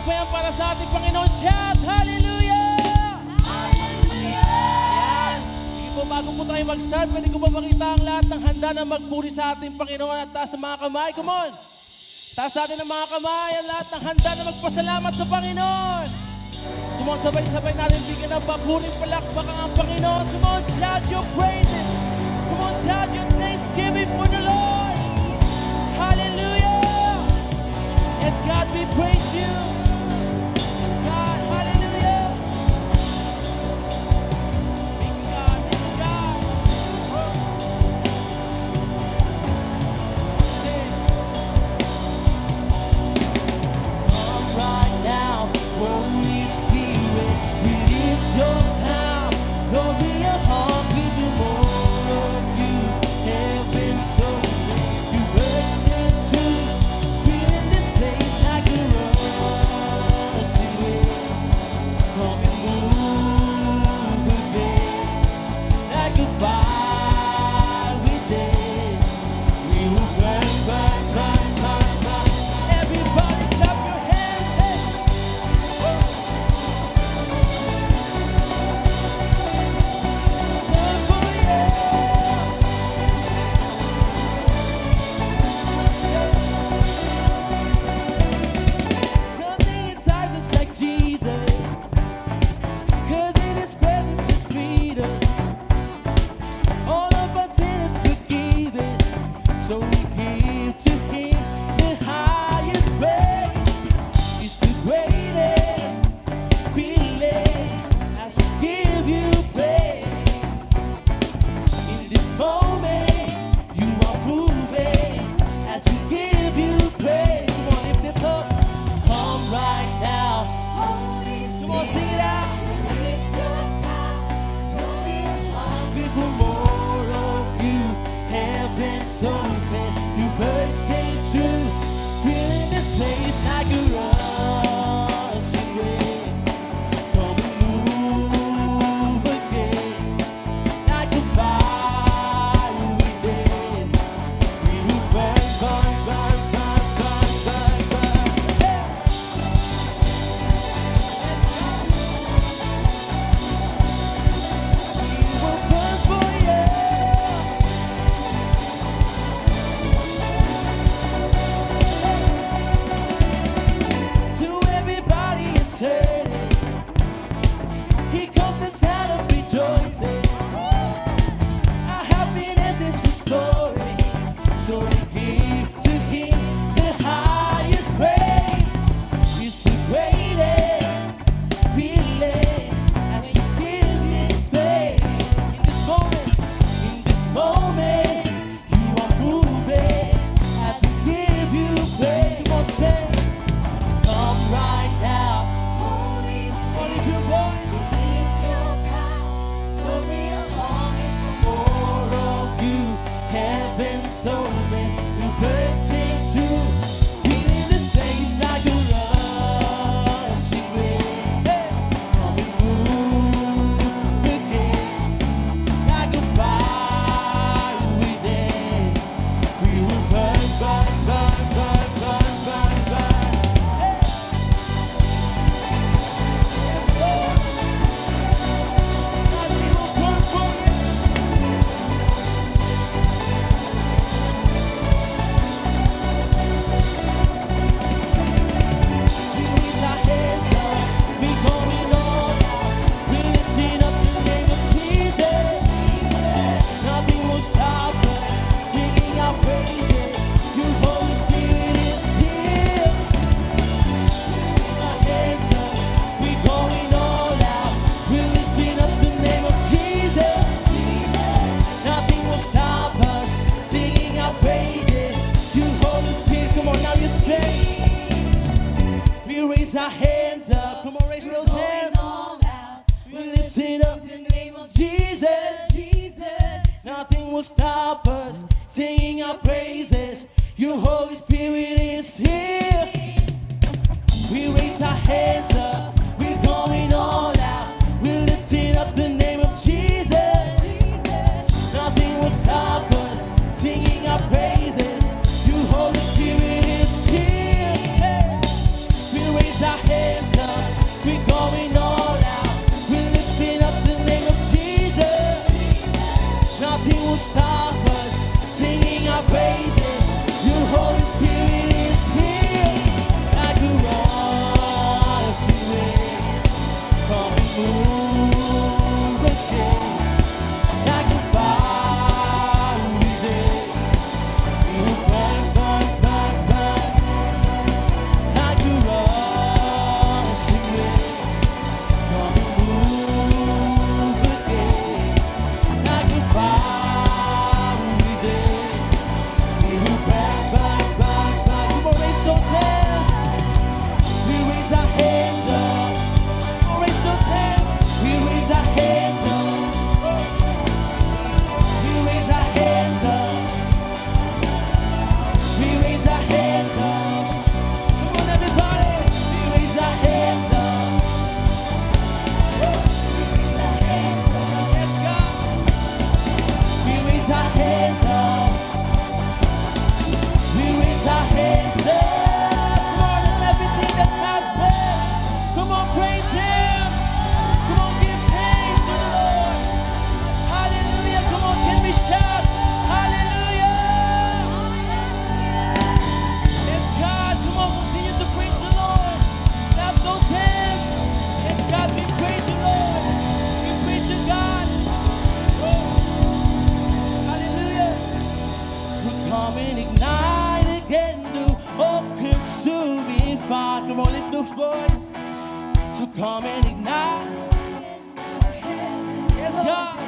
ba yan para sa ating Panginoon? Shout, hallelujah! Ayan. Sige po, bago po tayo mag-start, pwede ko ba makita ang lahat ng handa na magpuri sa ating Panginoon at taas ang mga kamay? Come on! Taas natin ang mga kamay, ang lahat ng handa na magpasalamat sa Panginoon. Come on, sabay-sabay natin bigyan ng papuring palakpakan ang Panginoon. Come on, shout your praises. Come on, shout your thanksgiving for the Lord. Hallelujah. Yes, God, we praise you. Yes, God, hallelujah. Thank you, God. Thank you, God. Come right now, Holy Spirit, release your power. Lord, we are hungry to more of you. Heaven so you listen to feel in this place like a rushing wind. Come and move again like a fire within. We will burn, burn, burn, burn, burn. Everybody clap your hands, hey. Burn for you. Nothing inside us like Jesus, 'cause in His presence there's freedom. All of our sin is forgiven, so we give to Him the highest praise. It's the greatest feeling as we give you praise. In this moment, you are moving as we give you praise. Come on, lift it up. Come right now. Come on, sing it out. Hungry for more of you. Heaven's open. You burst into feeling this place like a rushing wind. Come and move again like a fire within. We will burn, burn, burn, burn, burn, burn, burn. Hey! Let's go. We will burn for you. To everybody is hurting, here comes the sound of rejoicing. Our happiness is restoring, so we give to Him the highest praise. It's the greatest feeling as we feel this pain. In this moment, you are moving as we give you praise. Come on, say, come right now. Holy Spirit, your voice. Release your power. Lord, we are longing for more of you. Heaven's open. We burst into feeling this place like a rushing wind. Hey, come and move again like a fire within. We will burn, burn, burn, burn, burn, burn, burn. Hey. Yes, Lord. God, we will burn for you. We raise our hands up, we going all out. We lifting up the name of Jesus. Nothing will stop us singing our praises. Your Holy Spirit is here. Raise our hands up, we going all out. We're lifting up the name of Jesus. Nothing will stop us singing our praises. You Holy Spirit, come on now, you say. We raise our hands up, come on, raise those hands. We're lifting up the name of Jesus. Nothing will stop us singing our praises. Your Holy Spirit is here. We raise our hands up, we're going all out. We're lifting up the name of Jesus. Nothing will stop us singing our praises. Your Holy Spirit is here. Hey. We raise our hands. Come on, lift those voices. So come and ignite. Yes, God.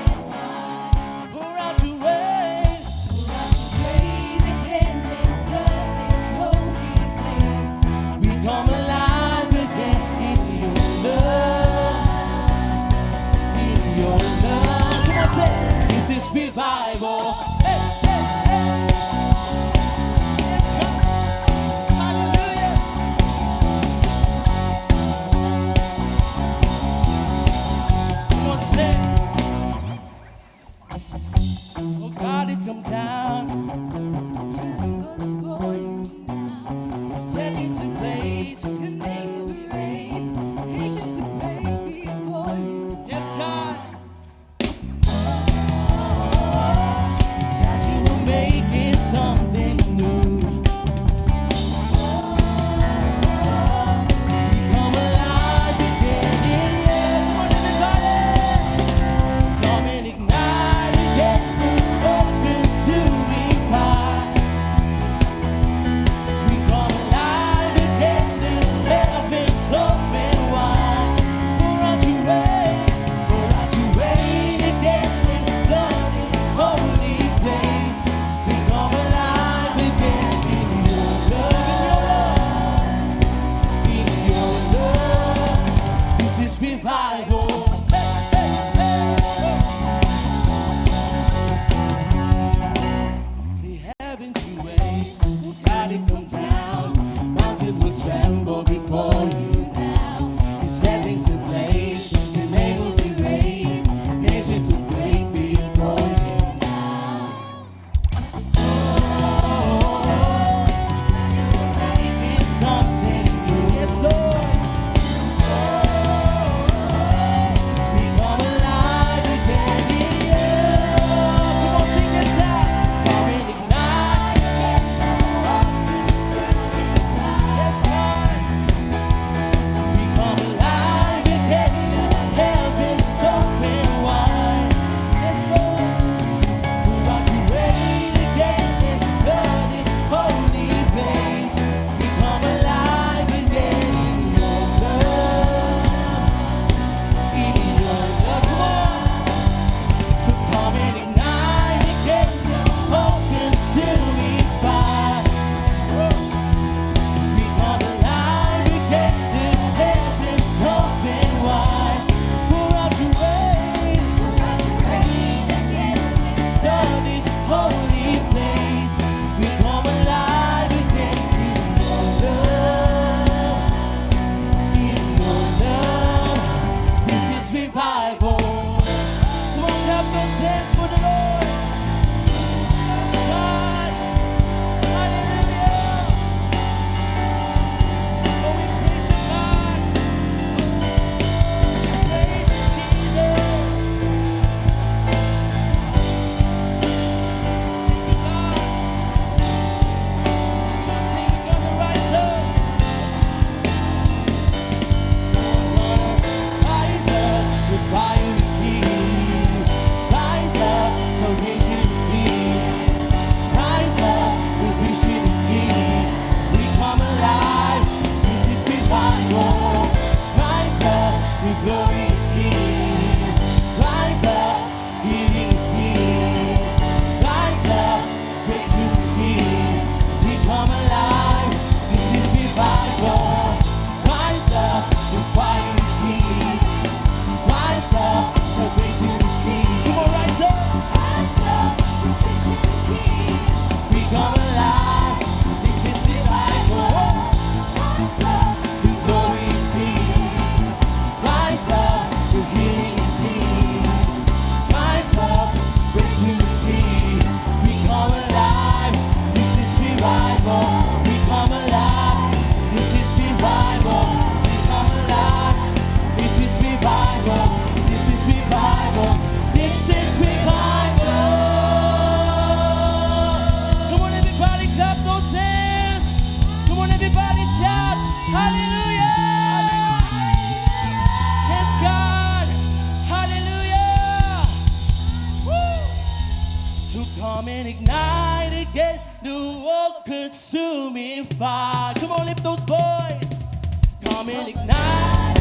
Pour out your way. We come alive again in your love. In your love. Come on, say, this is revival. Hey, hey, hey. Yes, God. Hallelujah. Come on, say, oh God, it come down. Set these in place. Yes, God. God, you will make it something new. We come alive again in you. Come on, everybody. Come and ignite again. Oh, consuming fire. We come alive again in heaven's open wide. Pour out your rain again in blood's holy place. We come alive again in your love, in your love. This is revival. Hey, hey, hey. The heavens you wait, God it come down. Mountains will tremble before you now. You set things in place, your name will be raised. Nations will break before you now. Making something new, yes, Lord. We come alive again in you. Come on, sing this out. Come and ignite. Yes, God. We come alive again. Heaven's open wide. Yes, Lord. Pour out your rain again in blood's holy place. We come alive again in your love. In your love. Come on. So come and ignite again. Oh, consuming fire. We come alive again in heaven's open wide. Pour out your rain again. Love is holy place. We come alive again in your love. In your love. This is revival. Come on, clap those hands for the Lord. Yes, God. Hallelujah. Oh, we praise you, God. Praise you, Jesus. Thank you, God. Sing, we're gonna rise up. Rise up, the fire is here. Rise up, salvation is here. Rise up, the vision is here. We come alive, this is revival. Rise up, the glory is here. Rise up, healing is here. Rise up, breakthrough is here. We come alive, this is revival. Rise up, the fire is here. Rise up, salvation is here. Come on, rise up. We come alive, this is revival. The glory is here. Rise up, the healing is here. Rise up, breakthrough is here. We come alive, this is revival. We come alive, this is revival. We come alive, this is revival. This is revival. This is revival. Come on, everybody, clap those hands. Come on, everybody, shout hallelujah. Yes, God. Hallelujah. Woo. So come and ignite again the all-consuming fire. Come on, lift those boys. come and ignite.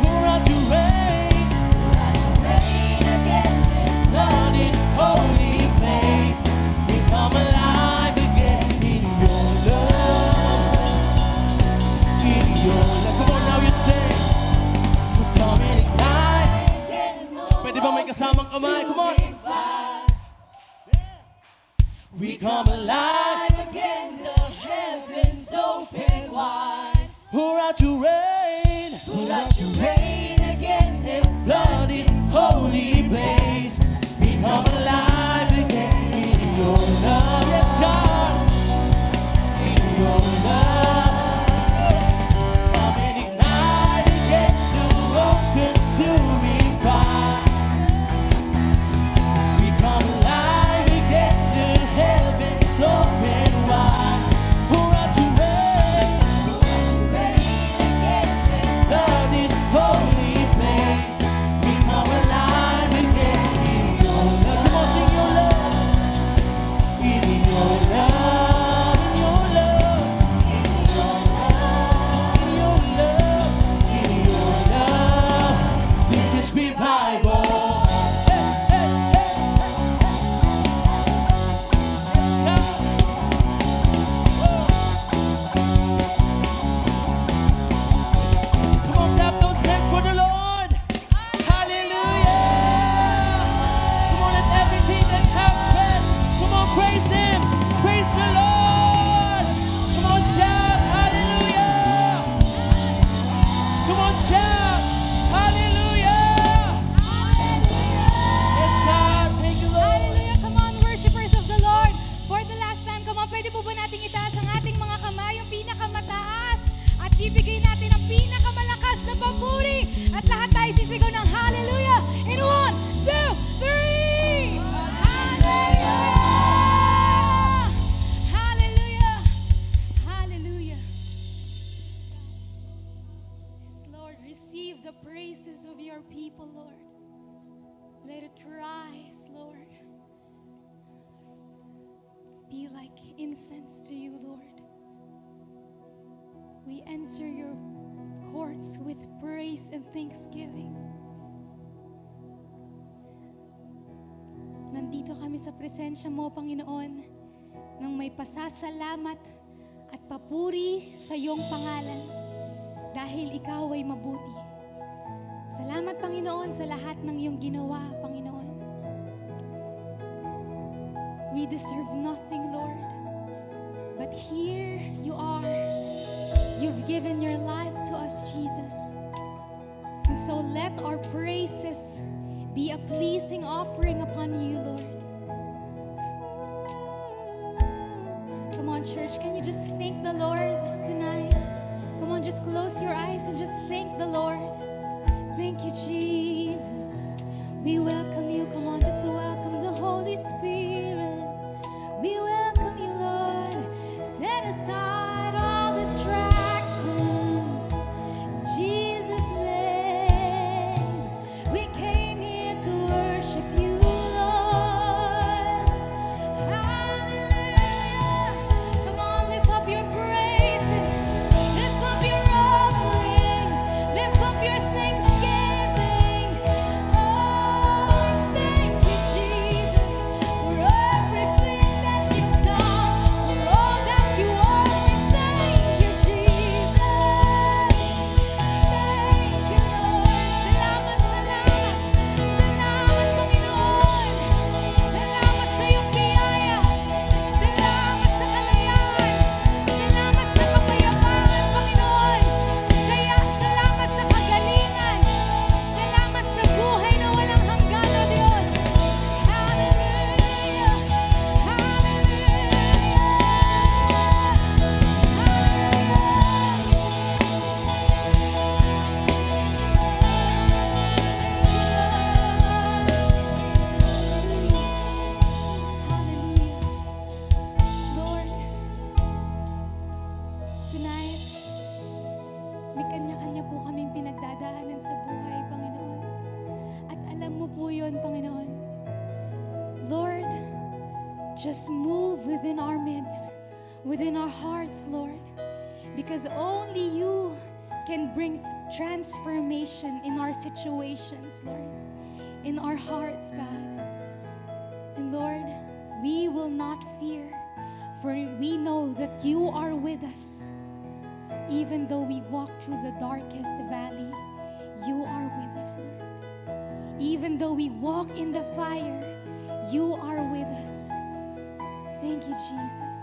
Pour out your rain. Lord, this holy place. We come alive again in your love. In your love. Come on now, you say. So come and ignite. Pwede ba may kasamang kamay? Come on. We come alive again, the heavens open wide. Pour out your rain, again, and flood this holy place. We come alive again in your love, yes God, in your love. Come and ignite again the all-consuming fire. We come alive again, the heavens open wide. Pour out your rain, flood this holy place. We come alive again in your love. Come on, sing your love. In your love, in your love, in your love, in your love. This is revival. Hey, hey, hey. Yes, God. Come on, clap those hands for the Lord. Hallelujah. Come on, let everything that has breath, come on, praise Him. Praise the Lord. Come on, shout. Hallelujah. Come on, shout. Hallelujah. Yes, God. Thank you, Lord. Hallelujah! Come on, worshipers of the Lord. For the last time, come on, pwede po ba nating itaas ang ating mga kamay, yung pinakamataas, at bibigay natin ang pinakamalakas na papuri. At lahat tayo sisigaw ng hallelujah. In 1, 2, 3! Hallelujah! Hallelujah! Hallelujah! Yes, Lord, receive the praises of your people, Lord. Let it rise, Lord. Be like incense to you, Lord. We enter your courts with praise and thanksgiving. Nandito kami sa presensya mo, Panginoon, nang may pasasalamat at papuri sa iyong pangalan dahil ikaw ay mabuti. Salamat, Panginoon, sa lahat ng iyong ginawa, Panginoon. We deserve nothing, Lord. But here you are. You've given your life to us, Jesus. And so let our praises be a pleasing offering upon you, Lord. Come on, church, can you just thank the Lord tonight? Come on, just close your eyes and just thank the Lord. Thank you, Jesus. We welcome you. Come on, just welcome the Holy Spirit. We welcome you, Lord. Set aside all distractions. In Jesus' name, we came here to worship you, Lord. Hallelujah. Come on, lift up your praises. Lift up your offering. Lift up your thanksgiving. Oh, thank you, Jesus, for everything that you've done, for all that you are. Thank you, Jesus. Thank you, Lord. Salamat, salamat. Salamat, Panginoon. Salamat sa iyong biyaya. Salamat sa kalayaan. Salamat sa kapayapaan, Panginoon. Salamat sa kagalingan. Salamat sa buhay na walang hanggan, O Diyos. Hallelujah. Lord, tonight, may kanya-kanya po kaming pinagdadaanan sa buhay, Panginoon. At alam mo po yun, Panginoon. Lord, just move within our midst. within our hearts, Lord, because only you can bring transformation in our situations, Lord, in our hearts, God. And Lord, we will not fear, for we know that you are with us. Even though we walk through the darkest valley, you are with us, Lord. Even though we walk in the fire, you are with us. Thank you, Jesus.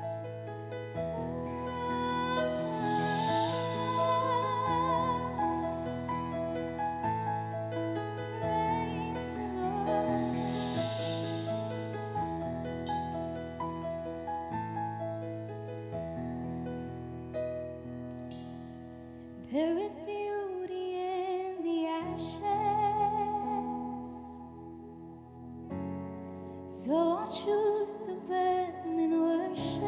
Praise the Lord. There is beauty in the ashes, so I choose to burn in worship.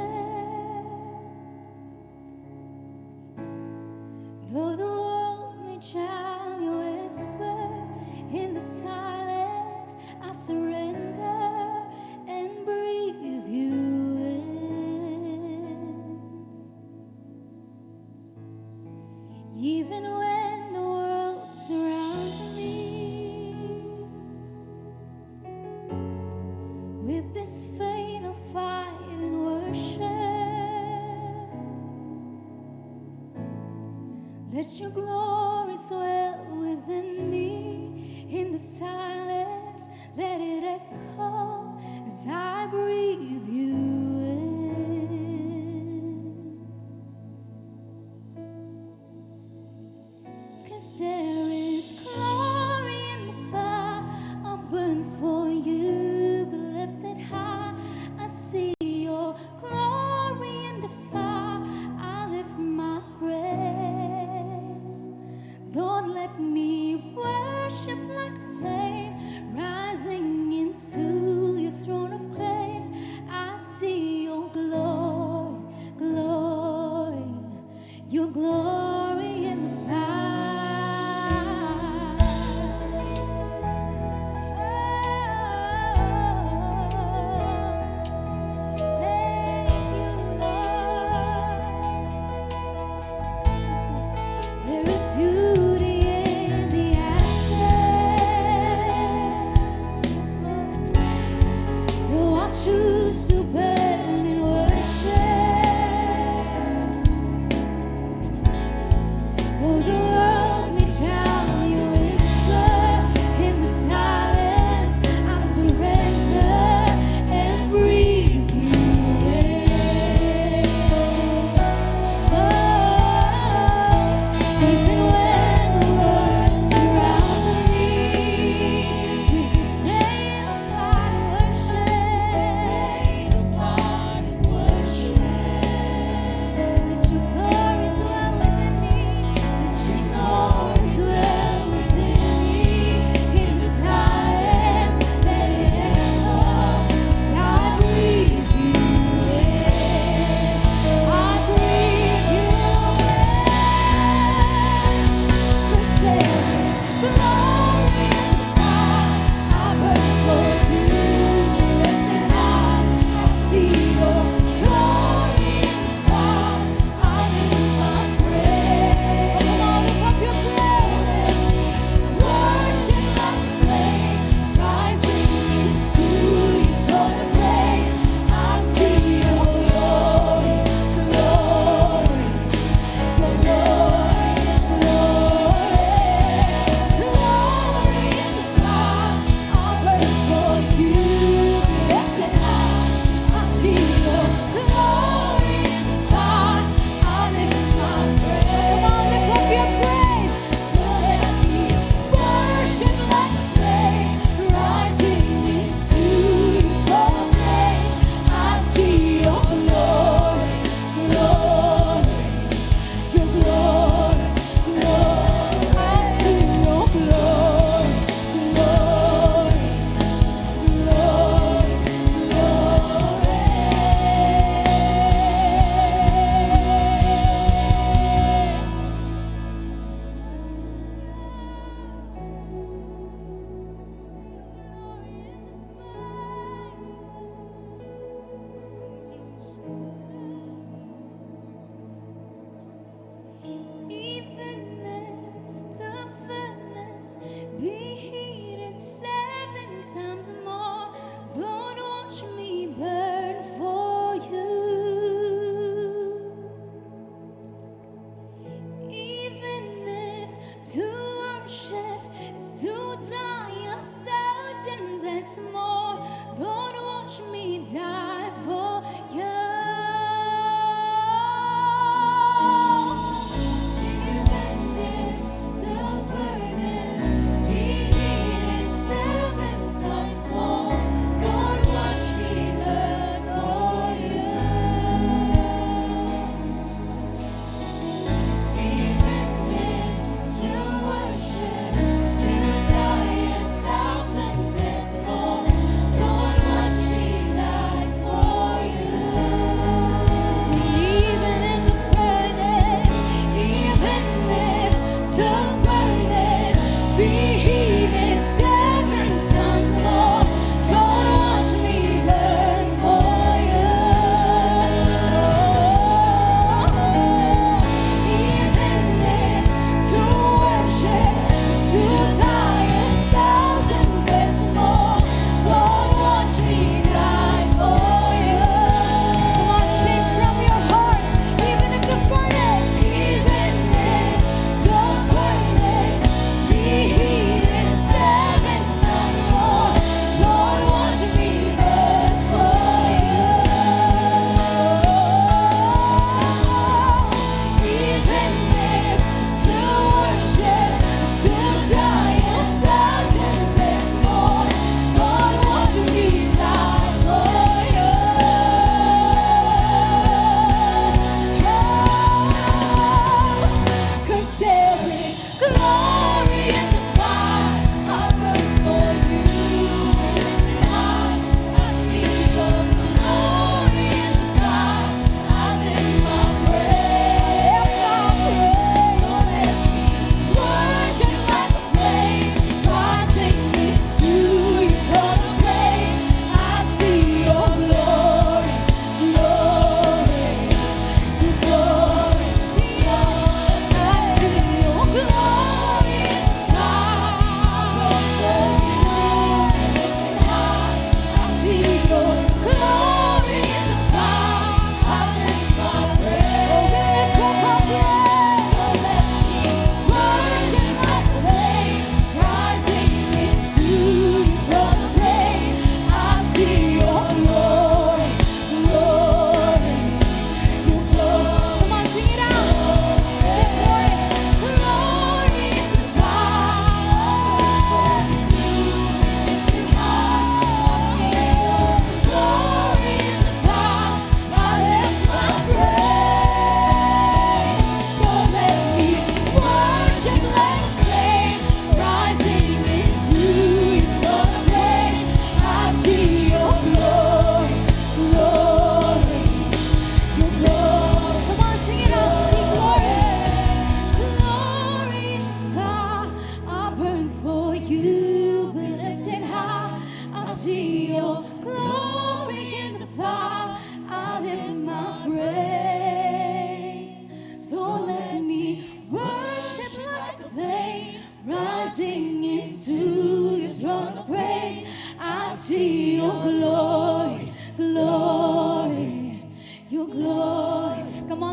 Though the world may drown your whisper, in the silence I surrender and breathe you in. Even when the world surrounds me with this fatal fight and worship, let your glory dwell within me. In the silence, let it echo as I breathe you in. 'Cause there is glory in the fire. I'll burn for you, be lifted high. I see your glory in the fire. I lift my praise. Lord, let me worship like a flame, rising into your throne of grace. I times more. Lord, watch me burn for you. Even if to worship is to die 1,000 deaths more, Lord, watch me die for you.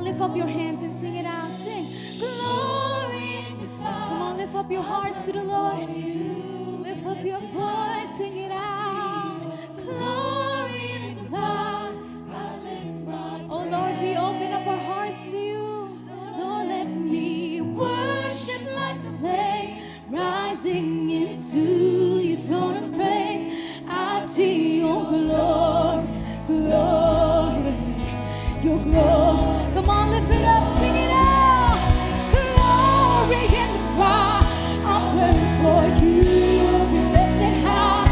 Lift up your hands and sing it out. Sing glory. Come on, lift up your hearts to the Lord. Lift up your voice, sing it out. Glory in the God. Oh Lord, we open up our hearts to you. Lord, let me worship like a flame rising into your throne of praise. I see your glory, glory, your glory. Come on, lift it up, sing it out. Glory in the fire, I'm praying for you. Be lifted high.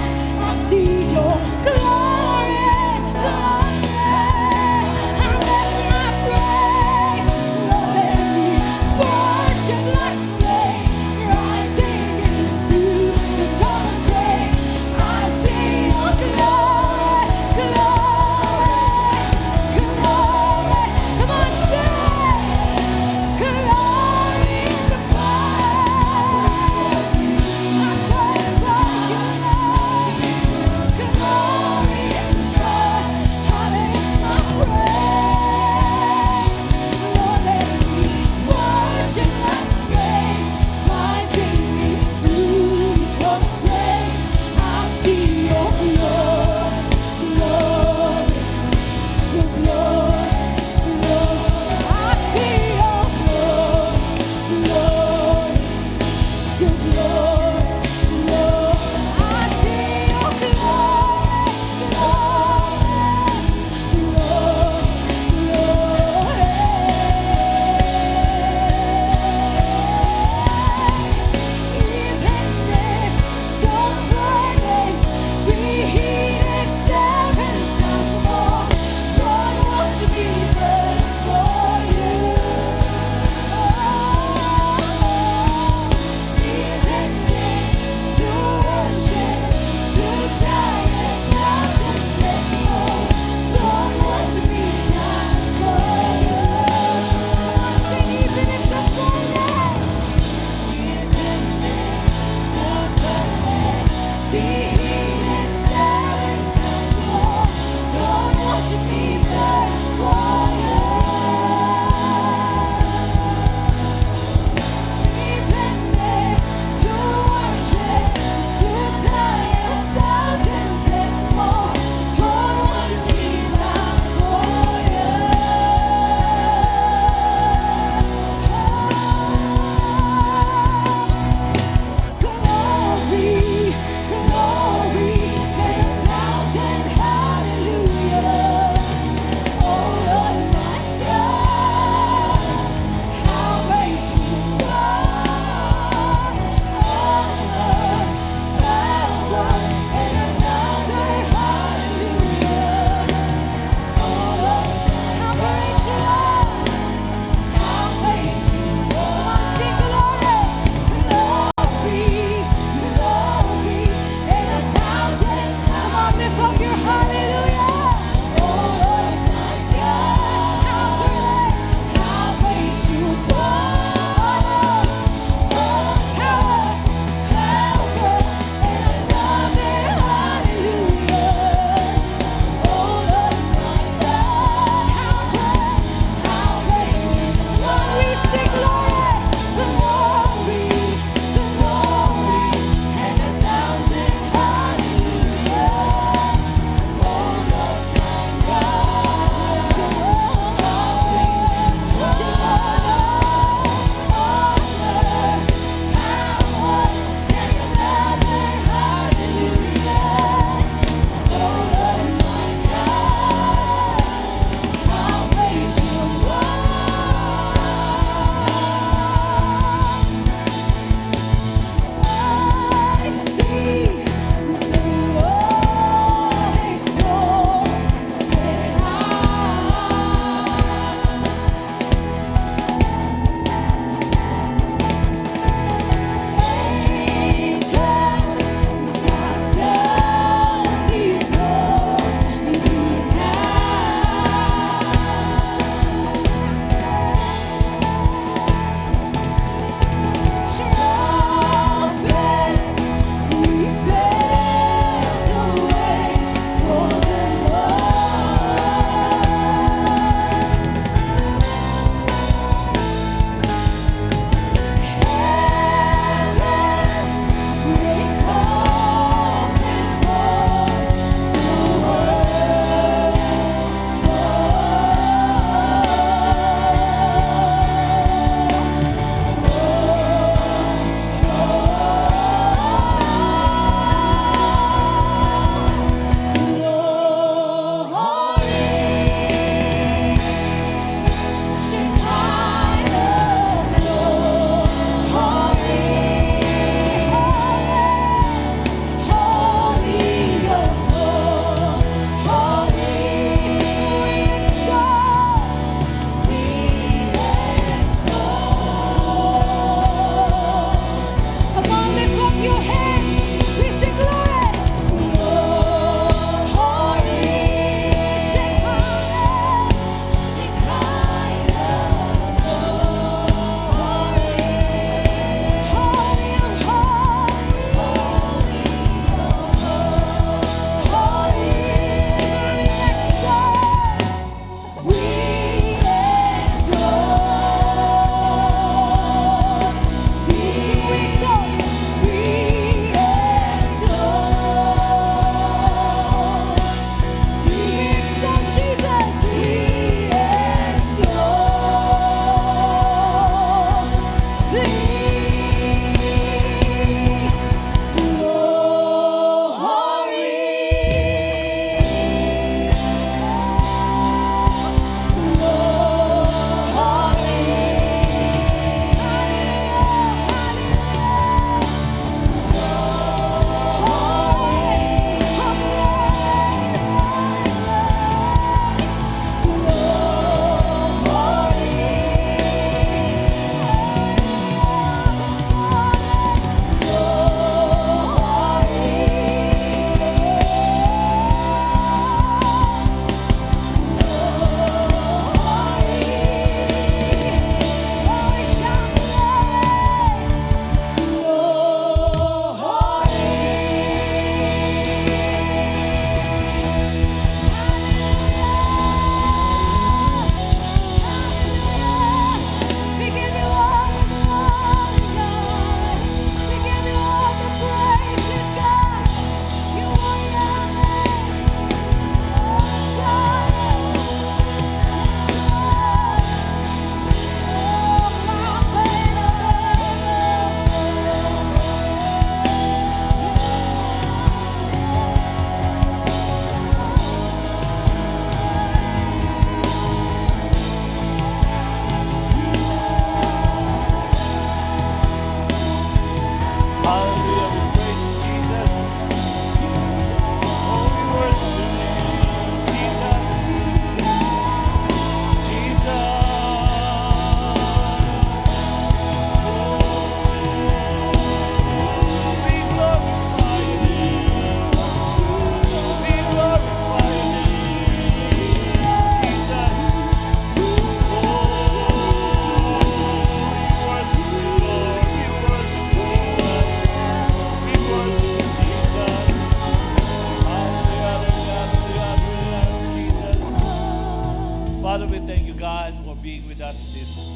being with us this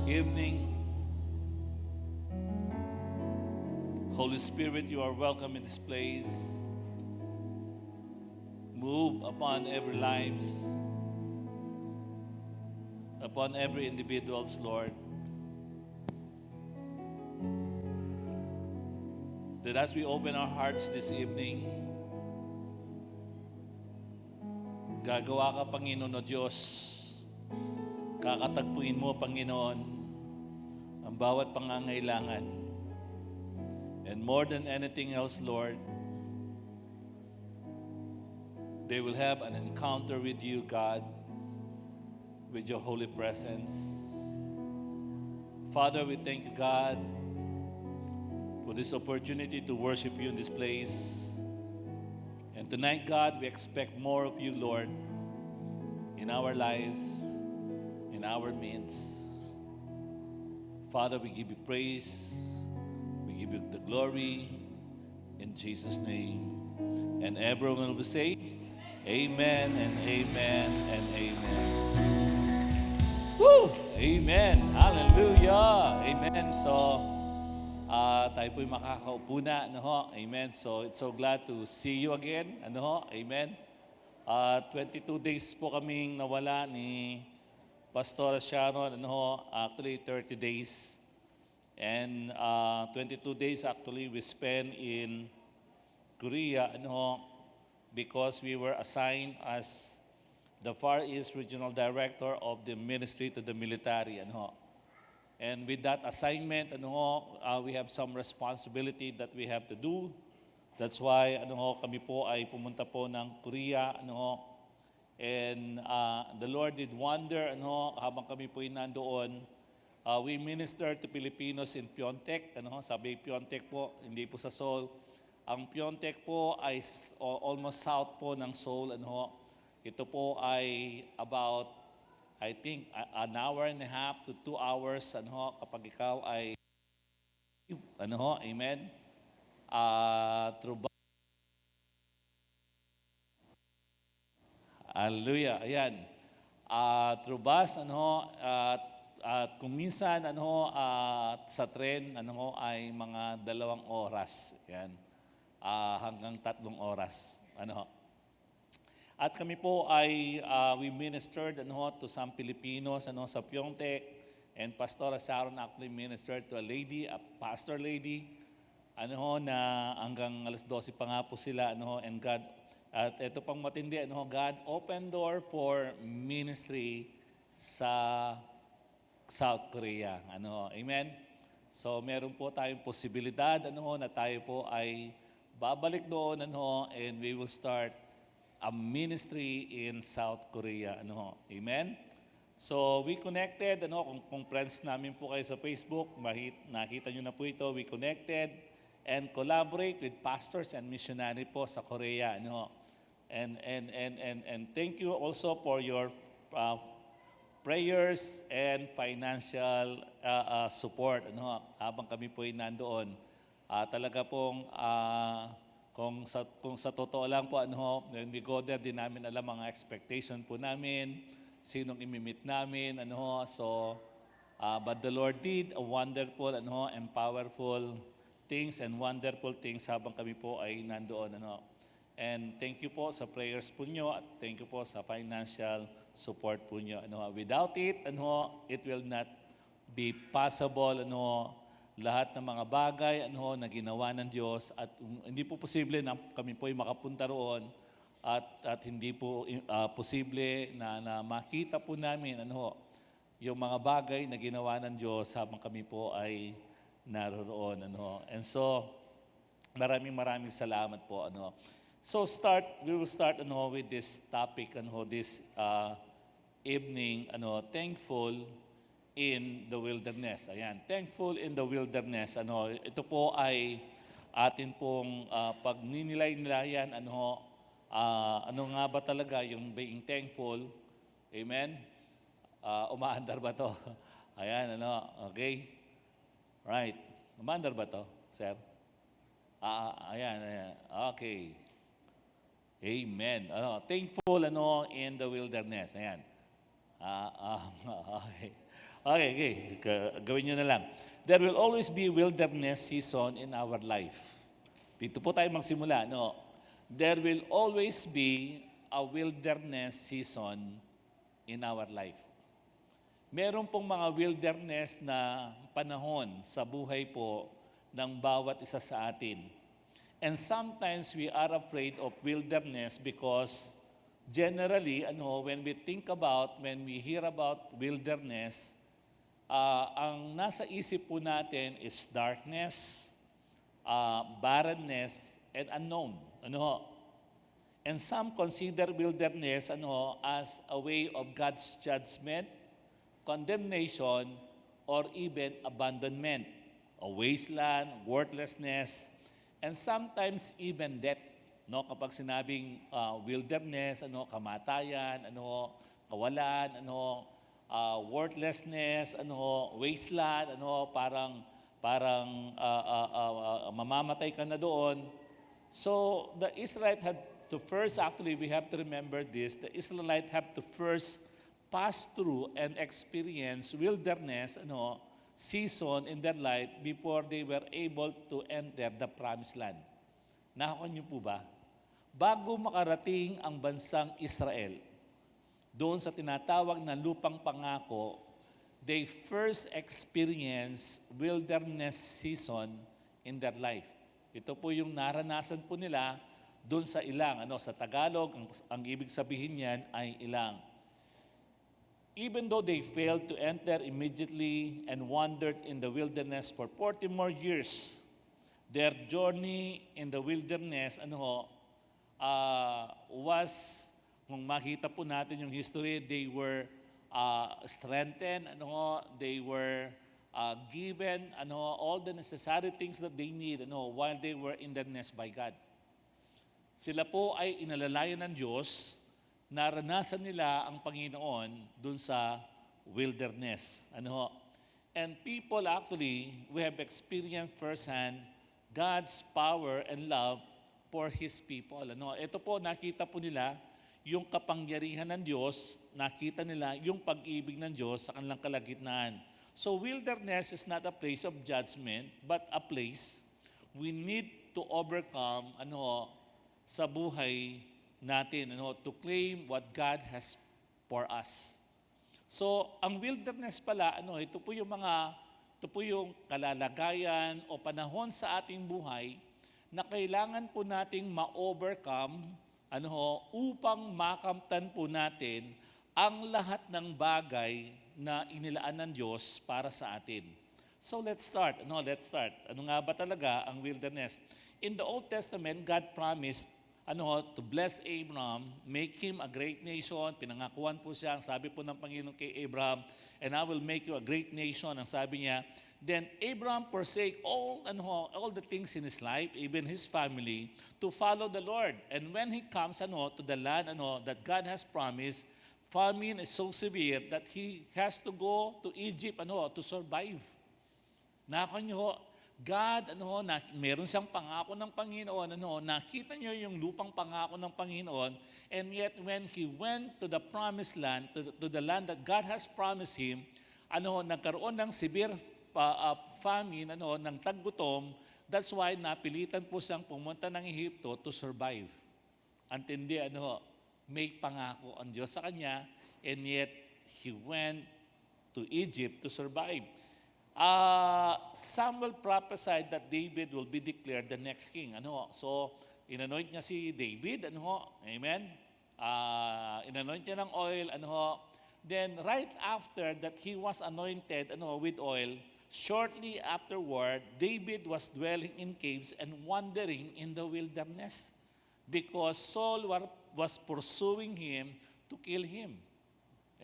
evening. Holy Spirit, you are welcome in this place. Move upon every lives, upon every individual's, Lord. That as we open our hearts this evening, gagawa ka, Panginoon o Diyos. Kakatagpuin mo, Panginoon, ang bawat pangangailangan. And more than anything else, Lord, they will have an encounter with you, God, with your holy presence. Father, we thank you, God, for this opportunity to worship you in this place. And tonight, God, we expect more of you, Lord, in our lives, in our midst. Father, we give you praise. We give you the glory in Jesus' name. And everyone will say, Amen and amen and amen. Woo! Amen. Hallelujah. Amen. So, tayo po'y makakaupo na. Ano ho? Amen. So, it's so glad to see you again. Ano ho? Amen. 22 days po kaming nawala ni Pastor Sharon. Ano ho? Actually, 30 days. And 22 days actually we spent in Korea. Ano ho? Because we were assigned as the Far East Regional Director of the Ministry to the Military. Ano ho? And with that assignment, ano ho, we have some responsibility that we have to do. That's why ano ho, kami po ay pumunta po ng Korea. Ano ho, and the Lord did wonder. Ano ho, habang kami po ay nandoon, we ministered to Filipinos in Pyeongtaek. Ano ho, sabi Pyeongtaek po, hindi po sa Seoul. Ang Pyeongtaek po ay almost south po ng Seoul. Ano ho, ito po ay about I think an hour and a half to 2 hours ano ho, kapag ikaw ay ano ho, amen. Through Hallelujah. Ayan. Through bus ano ho, at kung minsan ano ho, sa tren ano ho ay mga 2 oras. Ayan. Hanggang 3 oras. Ano ho. At kami po ay we ministered ano ho, to some Filipinos ano sa Pyeongtaek, and Pastor Sharon actually ministered to a lady, a pastor lady ano ho, na hanggang alas 12 pa nga po sila ano ho, and God at ito pang matindi ano ho, God opened door for ministry sa South Korea ano ho, amen. So meron po tayong posibilidad ano ho, na tayo po ay babalik doon ano ho, and we will start a ministry in South Korea. Ano ho? Amen? So, we connected. Ano, kung friends namin po kayo sa Facebook, nakita nyo na po ito. We connected and collaborate with pastors and missionary po sa Korea. Ano ho? And thank you also for your prayers and financial support. Ano ho? Habang kami po ay nandoon. Talaga pong kung sa totoo lang po, ano ho, when we go there, di namin alam mga expectation po namin, sinong imimit namin, ano ho. So, but the Lord did a wonderful, ano ho, and powerful things and wonderful things habang kami po ay nandoon, ano ho. And thank you po sa prayers po nyo at thank you po sa financial support po nyo, ano ho. Without it, ano ho, it will not be possible, ano ho, lahat ng mga bagay ano, na ginawa ng Diyos at hindi po posible na kami po ay makapunta roon at hindi po posible na makita po namin ano, yung mga bagay na ginawa ng Diyos habang kami po ay naroon. Ano. And so, maraming salamat po. Ano. So we will start ano, with this topic, ano, this evening, ano, thankful in the wilderness. Ayan, thankful in the wilderness. Ano, ito po ay atin pong pagninilay-nilayan ano nga ba talaga yung being thankful? Amen. Umaandar ba to? Ayan, ano, okay. Right. Umaandar ba to, sir? Ayan. Okay. Amen. Ano, thankful ano in the wilderness. Ayan. Okay. Okay, okay. Gawin nyo na lang. There will always be wilderness season in our life. Dito po tayo magsimula, no? There will always be a wilderness season in our life. Meron pong mga wilderness na panahon sa buhay po ng bawat isa sa atin. And sometimes we are afraid of wilderness because generally, when we hear about wilderness, ang nasa isip po natin is darkness, barrenness, and unknown. And some consider wilderness as a way of God's judgment, condemnation, or even abandonment, a wasteland, worthlessness, and sometimes even death. Kapag sinabing wilderness, kamatayan, kawalan, worthlessness, wasteland, parang mamamatay ka na doon. So the Israelite had to first, actually we have to remember this, the Israelite have to first pass through and experience wilderness season in their life before they were able to enter the promised land. Nakakuha niyo po ba? Bago makarating ang bansang Israel, doon sa tinatawag na lupang pangako, they first experience wilderness season in their life. Ito po yung naranasan po nila doon sa ilang. Sa Tagalog, ang ibig sabihin niyan ay ilang. Even though they failed to enter immediately and wandered in the wilderness for 40 more years, their journey in the wilderness was, kung makita po natin yung history, they were strengthened, they were given all the necessary things that they need while they were in the nest by God. Sila po ay inalalayan ng Diyos, naranasan nila ang Panginoon dun sa wilderness. And people actually, we have experienced firsthand God's power and love for His people. Ito po, nakita po nila yung kapangyarihan ng Diyos, nakita nila yung pag-ibig ng Diyos sa kanilang kalagitnaan. So wilderness is not a place of judgment, but a place we need to overcome sa buhay natin, to claim what God has for us. So ang wilderness pala, ito po yung kalalagayan o panahon sa ating buhay na kailangan po nating ma-overcome upang makamtan po natin ang lahat ng bagay na inilaan ng Diyos para sa atin. So let's start. Let's start. Ano nga ba talaga ang wilderness? In the Old Testament, God promised to bless Abraham, make him a great nation. Pinangakuan po siya. Ang sabi po ng Panginoon kay Abraham, and I will make you a great nation. Ang sabi niya, then Abraham forsake all the things in his life, even his family, to follow the Lord. And when he comes to the land that God has promised, famine is so severe that he has to go to Egypt to survive. Nakakanya God, meron siyang pangako ng Panginoon, nakita niyo yung lupang pangako ng Panginoon, and yet when he went to the promised land, to the land that God has promised him, nagkaroon ng severe famine, ng taggutom. That's why napilitan po siyang pumunta ng Ehipto to survive. Antindi, may pangako ang Diyos sa kanya, and yet he went to Egypt to survive. Samuel prophesied that David will be declared the next king. So, inanoint niya si David, amen? Inanoint niya ng oil, Then, right after that he was anointed with oil, shortly afterward, David was dwelling in caves and wandering in the wilderness because Saul was pursuing him to kill him.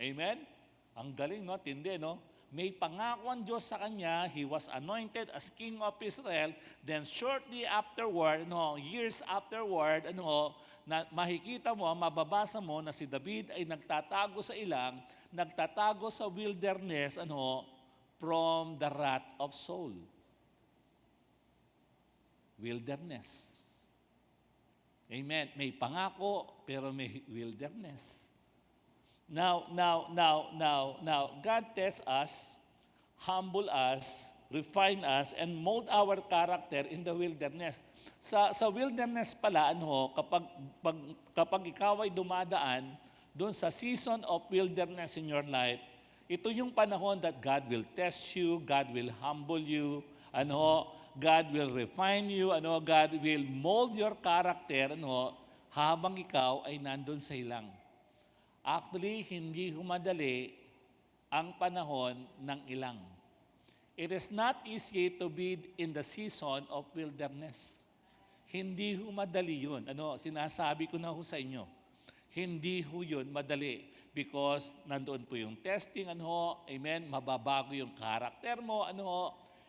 Amen? Ang galing, tindi, May pangako ang Diyos sa kanya. He was anointed as king of Israel. Then shortly afterward, years afterward, na makikita mo, mababasa mo na si David ay nagtatago sa ilang, nagtatago sa wilderness, from the wrath of Saul. Wilderness. Amen. May pangako, pero may wilderness. Now, God tests us, humble us, refine us, and mold our character in the wilderness. Sa wilderness pala, kapag ikaw ay dumadaan doon sa season of wilderness in your life, ito yung panahon that God will test you, God will humble you, God will refine you, God will mold your character, habang ikaw ay nandun sa ilang. Actually, hindi humadali ang panahon ng ilang. It is not easy to be in the season of wilderness. Hindi humadali yun. Sinasabi ko na ho sa inyo. Hindi ho yun madali because nandoon po yung testing, amen, mababago yung karakter mo,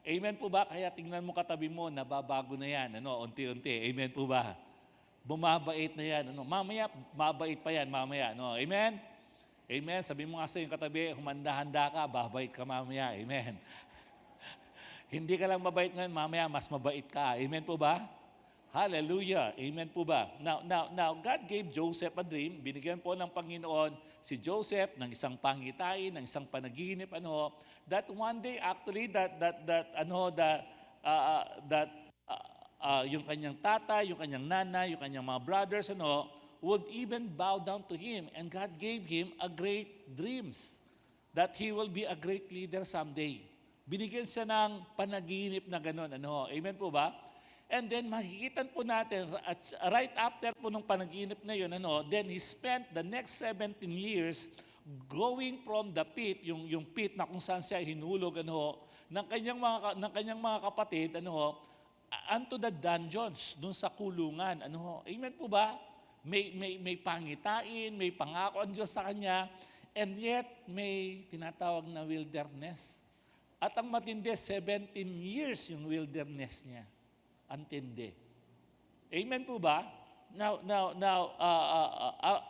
amen po ba? Kaya tingnan mo katabi mo, nababago na yan, unti-unti, amen po ba? Bumabait na yan. Mamaya, mabait pa yan mamaya. Amen? Amen? Sabi mo nga sa yung katabi, humanda-handa ka, babait ka mamaya. Amen? Hindi ka lang mabait ngayon, mamaya mas mabait ka. Amen po ba? Hallelujah. Amen po ba? Now, God gave Joseph a dream. Binigyan po ng Panginoon si Joseph ng isang pangitain, ng isang panaginip, that one day actually yung kanyang tatay, yung kanyang nanay, yung kanyang mga brothers, would even bow down to him. And God gave him a great dreams that he will be a great leader someday. Binigyan siya ng panaginip na gano'n. Amen po ba? And then makikita po natin, right after po ng panaginip na yun, then he spent the next 17 years going from the pit, yung pit na kung saan siya hinulog, ng kanyang mga kapatid, unto the dungeons, dun sa kulungan. Amen po ba? May pangitain, may pangako ang Diyos sa kanya, and yet may tinatawag na wilderness. At ang matindi, 17 years yung wilderness niya. Antindi. Amen po ba? Now,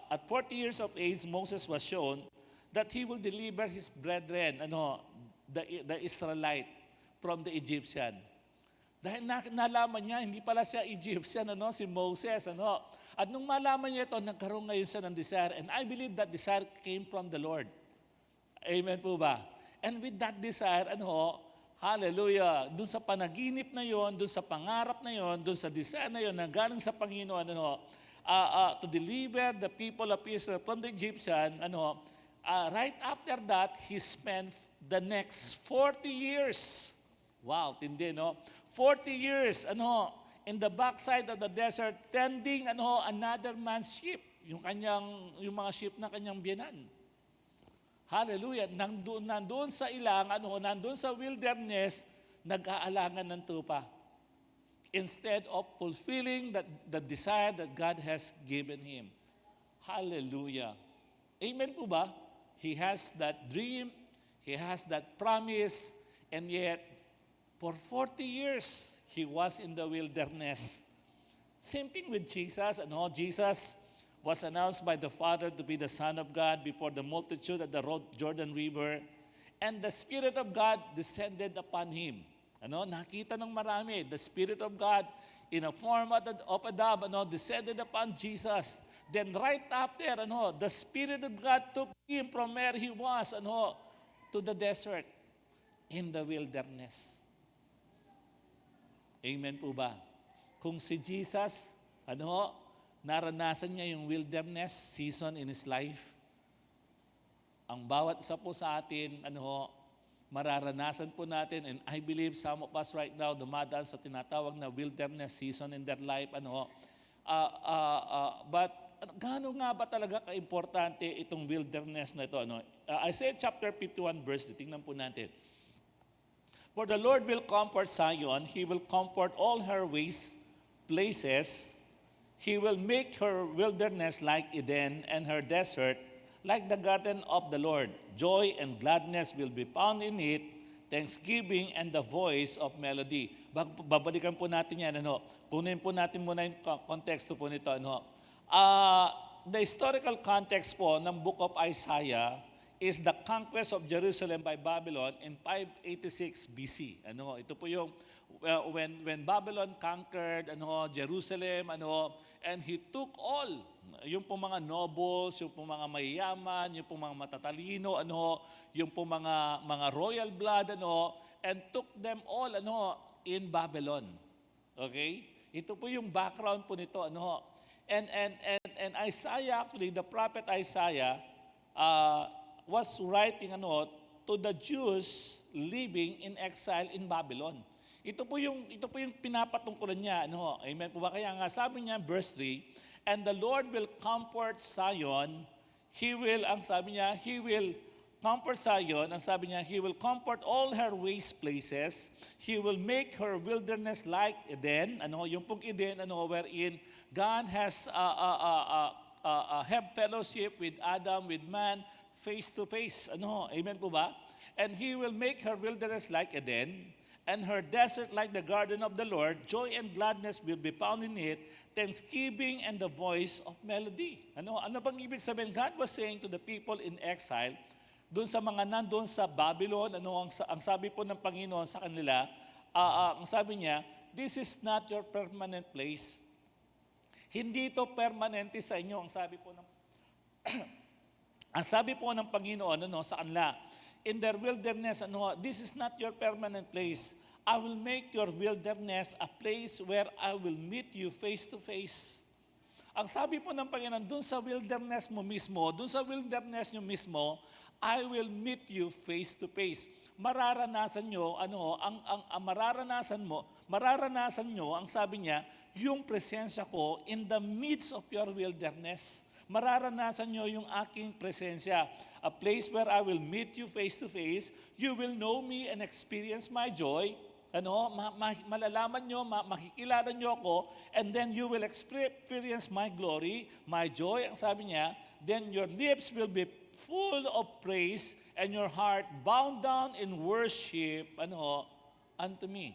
at 40 years of age, Moses was shown that he will deliver his brethren, the Israelite, from the Egyptian. Dahil nalaman niya, hindi pala siya Egyptian, si Moses. At nung malaman niya ito, nagkaroon ngayon siya ng desire. And I believe that desire came from the Lord. Amen po ba? And with that desire, hallelujah, dun sa panaginip na yon, dun sa pangarap na yon, dun sa desire na yon, na galing sa Panginoon, to deliver the people of Israel from the Egyptian, right after that, he spent the next 40 years. Wow, tindi, 40 years, in the backside of the desert, tending, another man's sheep. Yung mga sheep na kanyang biyanan. Hallelujah. Nandun sa ilang, nandun sa wilderness, nag-aalangan ng tupa. Instead of fulfilling the desire that God has given him. Hallelujah. Amen po ba? He has that dream, he has that promise, and yet, for 40 years, he was in the wilderness. Same thing with Jesus. Jesus was announced by the Father to be the Son of God before the multitude at the Jordan River. And the Spirit of God descended upon him. Nakita ng marami. The Spirit of God in a form of a dove, descended upon Jesus. Then right after, the Spirit of God took him from where he was, to the desert, in the wilderness. Amen po ba? Kung si Jesus, naranasan niya yung wilderness season in his life, ang bawat isa po sa atin, mararanasan po natin, and I believe some of us right now dumadaan sa tinatawag na wilderness season in their life, but gaano nga ba talaga ka-importante itong wilderness na ito? Isaiah chapter 51 verse, tingnan po natin. For the Lord will comfort Zion, He will comfort all her waste places. He will make her wilderness like Eden and her desert like the garden of the Lord. Joy and gladness will be found in it, thanksgiving and the voice of melody. Babalikan po natin yan. Punin po natin muna yung konteksto po nito. The historical context po ng book of Isaiah is the conquest of Jerusalem by Babylon in 586 BC. Ito po yung when Babylon conquered Jerusalem, and he took all, yung pong mga nobles, yung pong mga mayayaman, yung pong mga matatalino, yung pong mga royal blood, and took them all in Babylon. Okay? Ito po yung background po nito, And Isaiah, actually, the prophet Isaiah was writing to the Jews living in exile in Babylon. Ito po yung pinapatungkulan niya, Amen po ba? Kaya nga sabi niya verse 3, and the Lord will comfort Zion. He will comfort Zion, ang sabi niya, He will comfort all her waste places. He will make her wilderness like Eden. Yung pong Eden, wherein God has have fellowship with Adam, with man, face to face. Amen po ba? And He will make her wilderness like Eden, and her desert like the garden of the Lord. Joy and gladness will be found in it, thanksgiving and the voice of melody. Ano bang ibig sabihin? God was saying to the people in exile, doon sa mga nandun sa Babylon, ang sabi po ng Panginoon sa kanila, ang sabi niya, this is not your permanent place. Hindi ito permanente sa inyo, ang sabi po ng ang sabi po ng Panginoon sa kanila, in their wilderness, this is not your permanent place. I will make your wilderness a place where I will meet you face to face. Ang sabi po ng Panginoon, dun sa wilderness mo mismo, I will meet you face to face. Mararanasan nyo, mararanasan nyo, ang sabi niya, yung presensya ko in the midst of your wilderness. Mararanasan nyo yung aking presensya. A place where I will meet you face to face. You will know me and experience my joy. Malalaman nyo, makikilala nyo ako, and then you will experience my glory, my joy, ang sabi niya, then your lips will be full of praise, and your heart bound down in worship, unto me.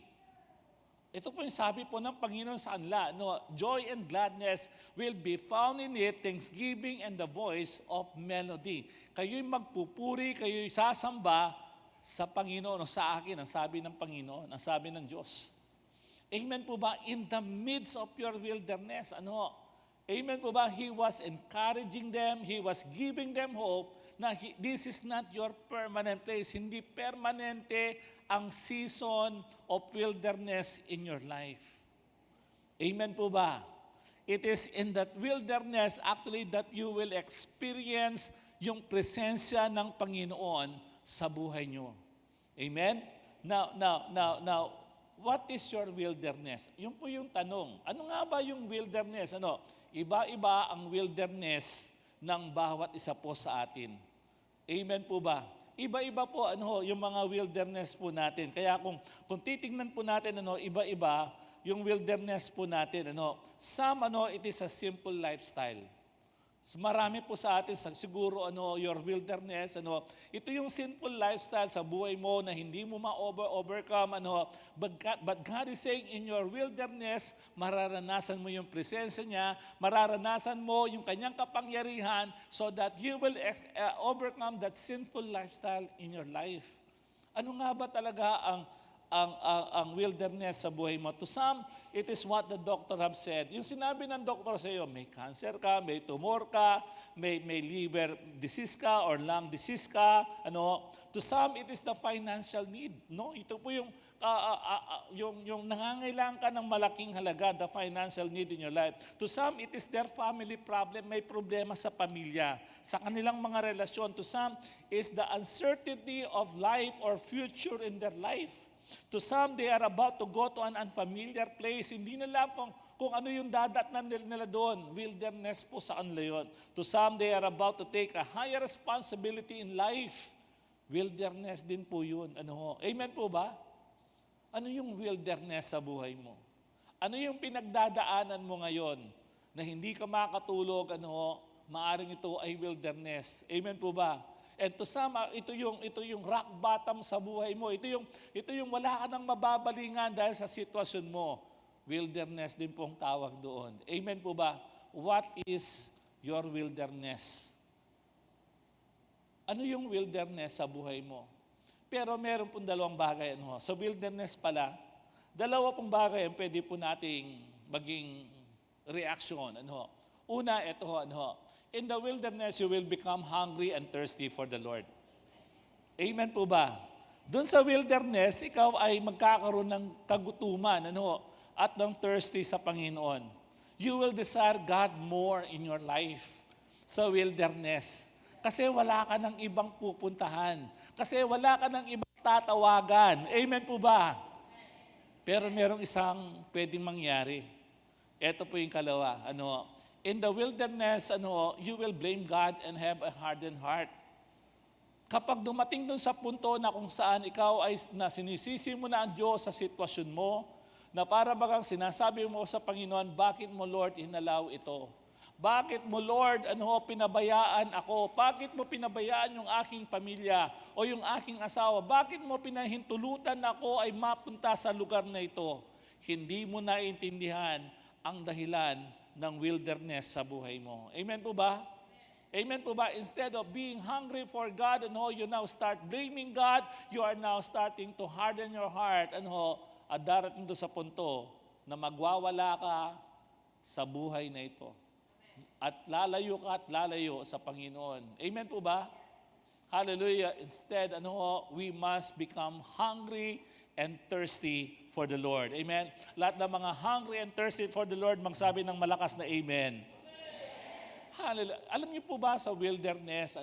Ito po yung sabi po ng Panginoon sa kanila, joy and gladness will be found in it, thanksgiving and the voice of melody. Kayo'y magpupuri, kayo'y sasamba sa Panginoon, sa akin, ang sabi ng Panginoon, ang sabi ng Diyos. Amen po ba? In the midst of your wilderness, amen po ba? He was encouraging them, He was giving them hope, na this is not your permanent place. Hindi permanente ang season of wilderness in your life. Amen po ba? It is in that wilderness actually that you will experience yung presensya ng Panginoon sa buhay nyo. Amen? Now, what is your wilderness? Yun po yung tanong. Ano nga ba yung wilderness? Iba-iba ang wilderness ng bawat isa po sa atin. Amen po ba? Iba-iba po yung mga wilderness po natin. Kaya kung titingnan po natin iba-iba yung wilderness po natin. Some it is a simple lifestyle. So, marami po sa atin siguro your wilderness ito yung simple lifestyle sa buhay mo na hindi mo ma-overcome but God is saying in your wilderness mararanasan mo yung presensya niya, mararanasan mo yung kanyang kapangyarihan so that you will overcome that sinful lifestyle in your life. Ano nga ba talaga ang wilderness sa buhay mo? To some, it is what the doctor have said. Yung sinabi ng doktor sa iyo, may cancer ka, may tumor ka, may liver disease ka or lung disease ka. To some, it is the financial need. Ito po yung nangangailangan ka ng malaking halaga, the financial need in your life. To some, it is their family problem. May problema sa pamilya, sa kanilang mga relasyon. To some, is the uncertainty of life or future in their life. To some, they are about to go to an unfamiliar place. Hindi nila kung ano yung dadatnan nila doon. Wilderness po sa kanila yun. To some, they are about to take a higher responsibility in life. Wilderness din po yun. Amen po ba? Ano yung wilderness sa buhay mo? Ano yung pinagdadaanan mo ngayon na hindi ka makatulog, maaring ito ay wilderness. Amen po ba? And to some, ito yung rock bottom sa buhay mo. Ito yung wala ka nang mababalingan dahil sa sitwasyon mo. Wilderness din pong tawag doon. Amen po ba? What is your wilderness? Ano yung wilderness sa buhay mo? Pero meron pong dalawang bagay. Sa wilderness pala, Dalawa pong bagay ang pwede po nating maging reaction. Una, ito in the wilderness, you will become hungry and thirsty for the Lord. Amen po ba? Doon sa wilderness, ikaw ay magkakaroon ng kagutuman at ng thirsty sa Panginoon. You will desire God more in your life sa wilderness. Kasi wala ka ng ibang pupuntahan. Kasi wala ka ng ibang tatawagan. Amen po ba? Pero merong isang pwedeng mangyari. Ito po yung kalawa. In the wilderness, you will blame God and have a hardened heart. Kapag dumating dun sa punto na kung saan ikaw ay sinisisi mo na ang Diyos sa sitwasyon mo, na para bagang sinasabi mo sa Panginoon, bakit mo Lord inalaw ito? Bakit mo Lord, pinabayaan ako? Bakit mo pinabayaan yung aking pamilya o yung aking asawa? Bakit mo pinahintulutan ako ay mapunta sa lugar na ito? Hindi mo naiintindihan ang dahilan ng wilderness sa buhay mo. Amen po ba? Amen po ba? Instead of being hungry for God, you now start blaming God, you are now starting to harden your heart, at darating doon sa punto na magwawala ka sa buhay na ito. At lalayo ka at lalayo sa Panginoon. Amen po ba? Hallelujah. Instead, we must become hungry and thirsty for the Lord. Amen? Lahat ng mga hungry and thirsty for the Lord, magsabi ng malakas na amen. Hallelujah. Alam niyo po ba sa wilderness,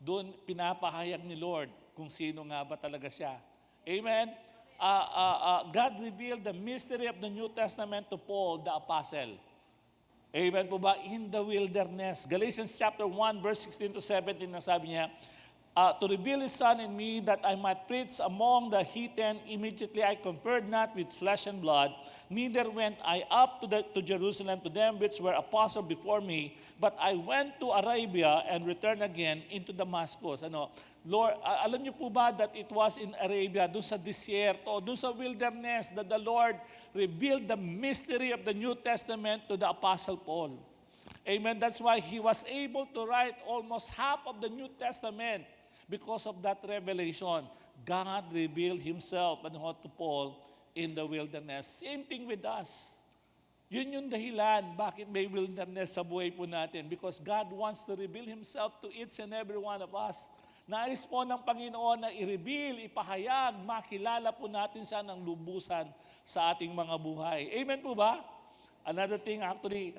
doon pinapahayag ni Lord kung sino nga ba talaga siya. Amen? God revealed the mystery of the New Testament to Paul, the apostle. Amen po ba? In the wilderness. Galatians chapter 1, verse 16 to 17, nasabi niya, to reveal His Son in me that I might preach among the heathen, immediately I compared not with flesh and blood, neither went I up to Jerusalem to them which were apostles before me, but I went to Arabia and returned again into Damascus. Lord, alam niyo po ba that it was in Arabia, doon sa disyerto, doon sa wilderness, that the Lord revealed the mystery of the New Testament to the Apostle Paul. Amen. That's why he was able to write almost half of the New Testament because of that revelation. God revealed Himself to Paul in the wilderness. Same thing with us. Yun yung dahilan bakit may wilderness sa buhay po natin. Because God wants to reveal Himself to each and every one of us. Nais po ng Panginoon na i-reveal, ipahayag, makilala po natin siya ng lubusan sa ating mga buhay. Amen po ba? Another thing actually,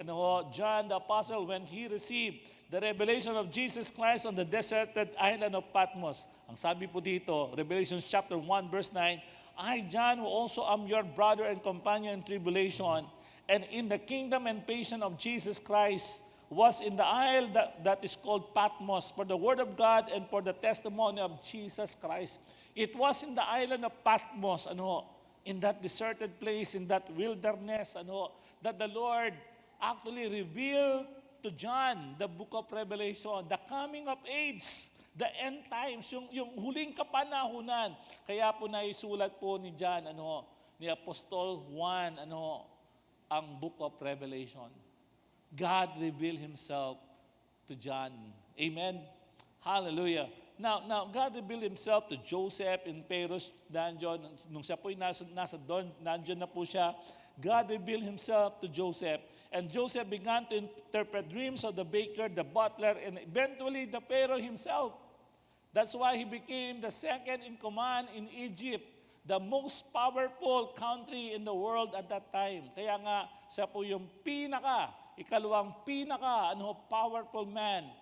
John the Apostle, when he received the revelation of Jesus Christ on the deserted island of Patmos, ang sabi po dito, Revelation chapter 1 verse 9, I, John, who also am your brother and companion in tribulation, and in the kingdom and patience of Jesus Christ, was in the isle that is called Patmos for the word of God and for the testimony of Jesus Christ. It was in the island of Patmos, in that deserted place, in that wilderness, that the Lord actually revealed to John the book of Revelation, the coming of age, the end times, yung huling kapanahunan. Kaya po naisulat po ni John, ni Apostol Juan, ang book of Revelation. God revealed Himself to John. Amen? Hallelujah. Now, God revealed Himself to Joseph in Pharaoh's dungeon. Nung siya po'y nasa dungeon na po siya, God revealed Himself to Joseph. And Joseph began to interpret dreams of the baker, the butler, and eventually the Pharaoh himself. That's why he became the second in command in Egypt, the most powerful country in the world at that time. Kaya nga, siya po yung ikalawang powerful man,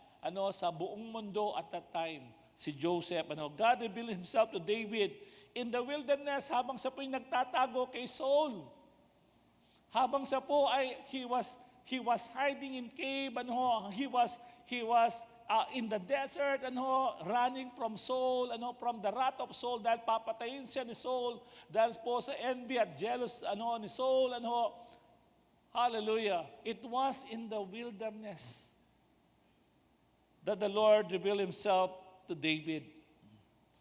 sa buong mundo at that time, si Joseph. God revealed Himself to David in the wilderness habang siya po'y nagtatago kay Saul. Habang siya po he was hiding in cave, he was in the desert, running from Saul, from the wrath of Saul, dahil papatayin siya ni Saul, dahil po sa envy at jealous, ni Saul, Hallelujah. It was in the wilderness that the Lord revealed Himself to David.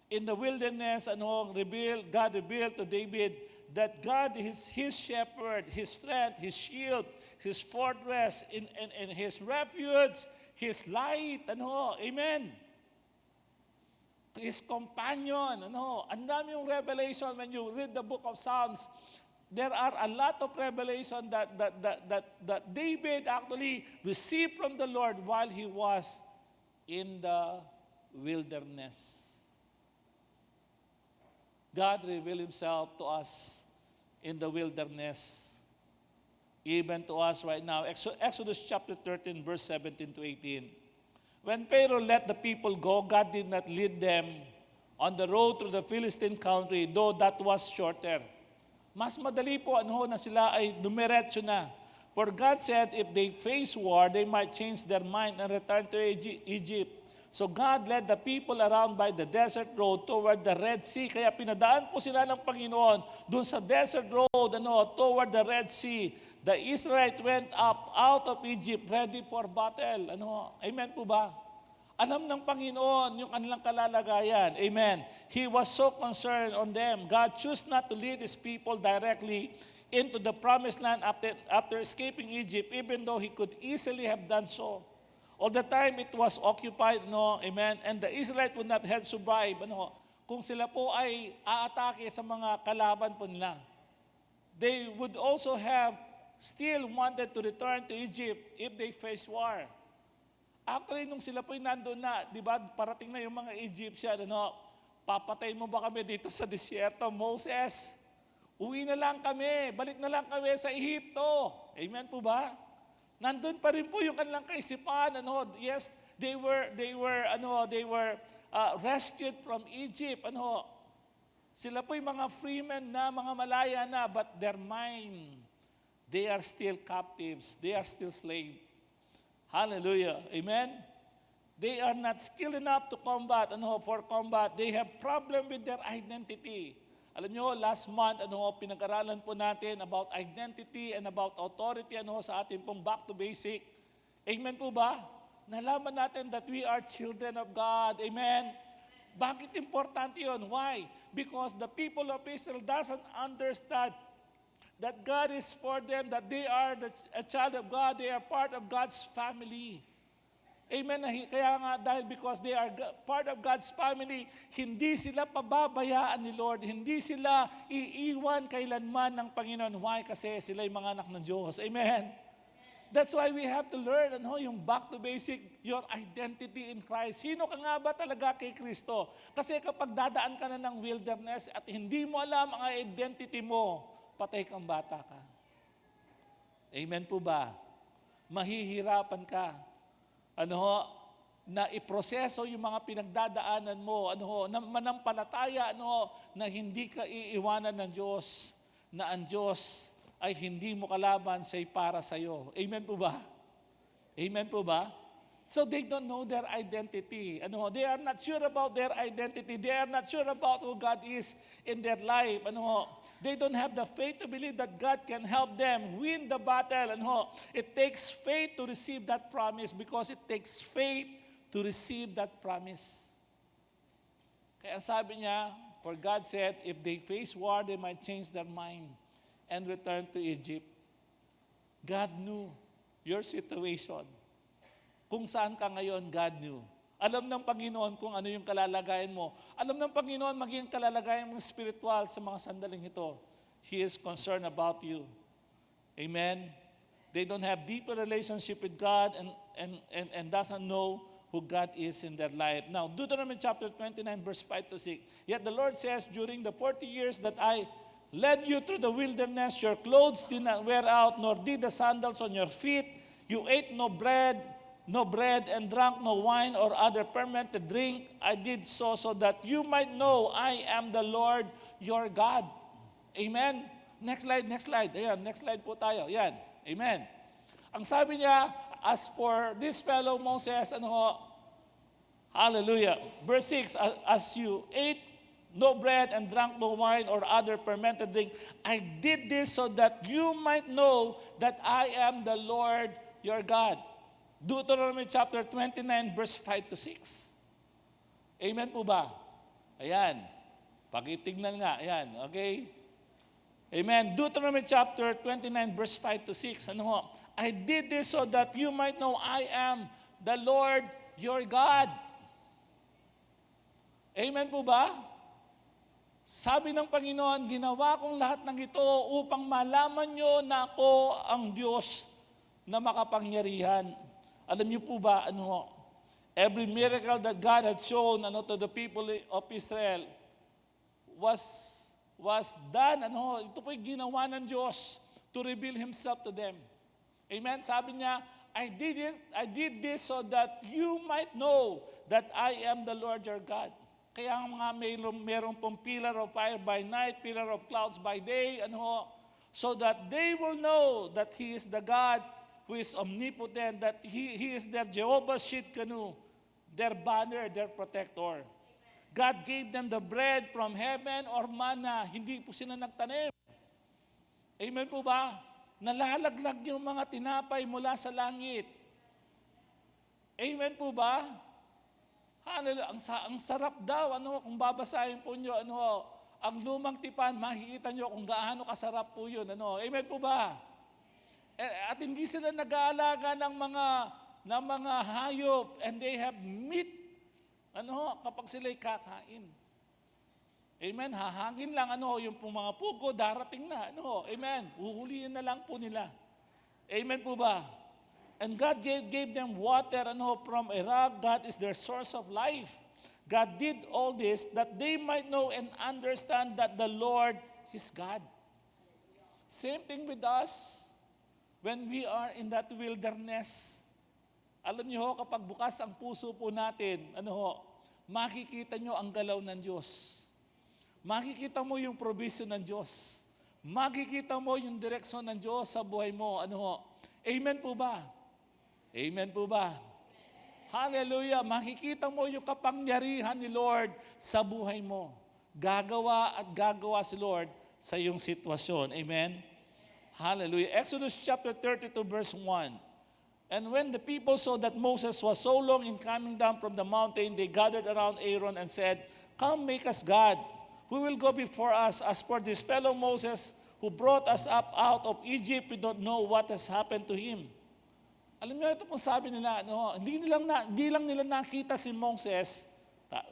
In the wilderness, God revealed to David that God is his shepherd, his strength, his shield, his fortress, and his refuge, his light. Amen. His companion. Ang dami yung revelation when you read the book of Psalms. there are a lot of revelation that David actually received from the Lord while he was in the wilderness. God revealed himself to us in the wilderness, even to us right now. Exodus chapter 13, verse 17 to 18. When Pharaoh let the people go, God did not lead them on the road through the Philistine country, though that was shorter. Mas madali po na sila ay dumiretso na. For God said if they face war, they might change their mind and return to Egypt. So God led the people around by the desert road toward the Red Sea. Kaya pinadaan po sila ng Panginoon dun sa desert road toward the Red Sea. The Israelites went up out of Egypt ready for battle. Amen po ba? Alam ng Panginoon yung kanilang kalalagayan. Amen. He was so concerned on them. God chose not to lead His people directly into the promised land after escaping Egypt, even though He could easily have done so. All the time it was occupied, amen, and the Israelites would not have survived, kung sila po ay aatake sa mga kalaban po nila. They would also have still wanted to return to Egypt if they face war. Actually, nung sila po'y nandun na, di ba, parating na yung mga Egyptian, papatay mo ba kami dito sa disyerto? Moses, uwi na lang kami, balik na lang kami sa Ehipto. Amen po ba? Nandun pa rin po yung kanilang kaisipan. Yes, they were rescued from Egypt. Sila po'y mga freemen na, mga malaya na, but their mind, they are still captives. They are still slaves. Hallelujah. Amen? They are not skilled enough to combat. For combat, they have problem with their identity. Alam nyo, last month, pinag-aralan po natin about identity and about authority sa ating pong back to basic. Amen po ba? Nalaman natin that we are children of God. Amen? Bakit importante yun? Why? Because the people of Israel doesn't understand that God is for them, that they are a child of God, they are part of God's family. Amen. Kaya nga, dahil because they are part of God's family, hindi sila pababayaan ni Lord, hindi sila iiwan kailanman ng Panginoon. Why? Kasi sila yung mga anak ng Diyos. Amen. That's why we have to learn yung back to basic, your identity in Christ. Sino ka nga ba talaga kay Kristo? Kasi kapag dadaan ka na ng wilderness at hindi mo alam ang identity mo, patay kang bata ka. Amen po ba? Mahihirapan ka. Na iproseso yung mga pinagdadaanan mo, na manampalataya, na hindi ka iiwanan ng Diyos, na ang Diyos ay hindi mo kalaban say para sa iyo. Amen po ba? Amen po ba? So they don't know their identity. They are not sure about their identity. They are not sure about who God is in their life. They don't have the faith to believe that God can help them win the battle. It takes faith to receive that promise because it takes faith to receive that promise. Kaya sabi niya, for God said, if they face war, they might change their mind and return to Egypt. God knew your situation. Kung saan ka ngayon, God knew. Alam ng Panginoon kung ano yung kalalagayan mo. Alam ng Panginoon maging kalalagayan mo spiritual sa mga sandaling ito. He is concerned about you. Amen? They don't have deeper relationship with God and doesn't know who God is in their life. Now, Deuteronomy chapter 29, verse 5 to 6. Yet the Lord says, during the 40 years that I led you through the wilderness, your clothes did not wear out, nor did the sandals on your feet. You ate no bread and drank no wine or other fermented drink. I did so that you might know I am the Lord your God. Amen? Next slide. Ayan, next slide po tayo. Ayan. Amen. Ang sabi niya, as for this fellow Moses, hallelujah. Verse 6, as you ate no bread and drank no wine or other fermented drink, I did this so that you might know that I am the Lord your God. Deuteronomy chapter 29, verse 5 to 6. Amen po ba? Ayan. Pakitignan nga. Ayan. Okay? Amen. Deuteronomy chapter 29, verse 5 to 6. I did this so that you might know I am the Lord your God. Amen po ba? Sabi ng Panginoon, ginawa kong lahat ng ito upang malaman nyo na ako ang Diyos na makapangyarihan. Alam niyo po ba, every miracle that God had shown to the people of Israel was done, ito po'y ginawa ng Diyos to reveal Himself to them. Amen? Sabi niya, I did this so that you might know that I am the Lord your God. Kaya nga mayroon pong pillar of fire by night, pillar of clouds by day, so that they will know that He is the God who is omnipotent, that He is their Jehovah's Shidkenu, their banner, their protector. God gave them the bread from heaven or manna. Hindi po sila nagtanim. Amen po ba? Nalalaglag yung mga tinapay mula sa langit. Amen po ba? Hallelujah. Ang sarap daw, kung babasahin po nyo, ang lumang tipan, makikita nyo kung gaano kasarap po yun. Amen po ba? At hindi sila nag-aalaga ng mga hayop, and they have meat, kapag sila'y kakain. Amen? Hahangin lang, yung pong mga pugo, darating na, Amen? Uhulihin na lang po nila. Amen po ba? And God gave them water from a rock. God is their source of life. God did all this that they might know and understand that the Lord is God. Same thing with us when we are in that wilderness. Alam niyo kapag bukas ang puso po natin, makikita niyo ang galaw ng Diyos. Makikita mo yung provision ng Diyos. Makikita mo yung direksyon ng Diyos sa buhay mo. Amen po ba? Amen po ba? Hallelujah! Makikita mo yung kapangyarihan ni Lord sa buhay mo. Gagawa at gagawa si Lord sa iyong sitwasyon. Amen? Hallelujah. Exodus chapter 32 verse 1. And when the people saw that Moses was so long in coming down from the mountain, they gathered around Aaron and said, "Come, make us God, who will go before us. As for this fellow Moses, who brought us up out of Egypt, we don't know what has happened to him." Alam niyo, ito pong sabi nila, hindi lang nila nakita si Moses.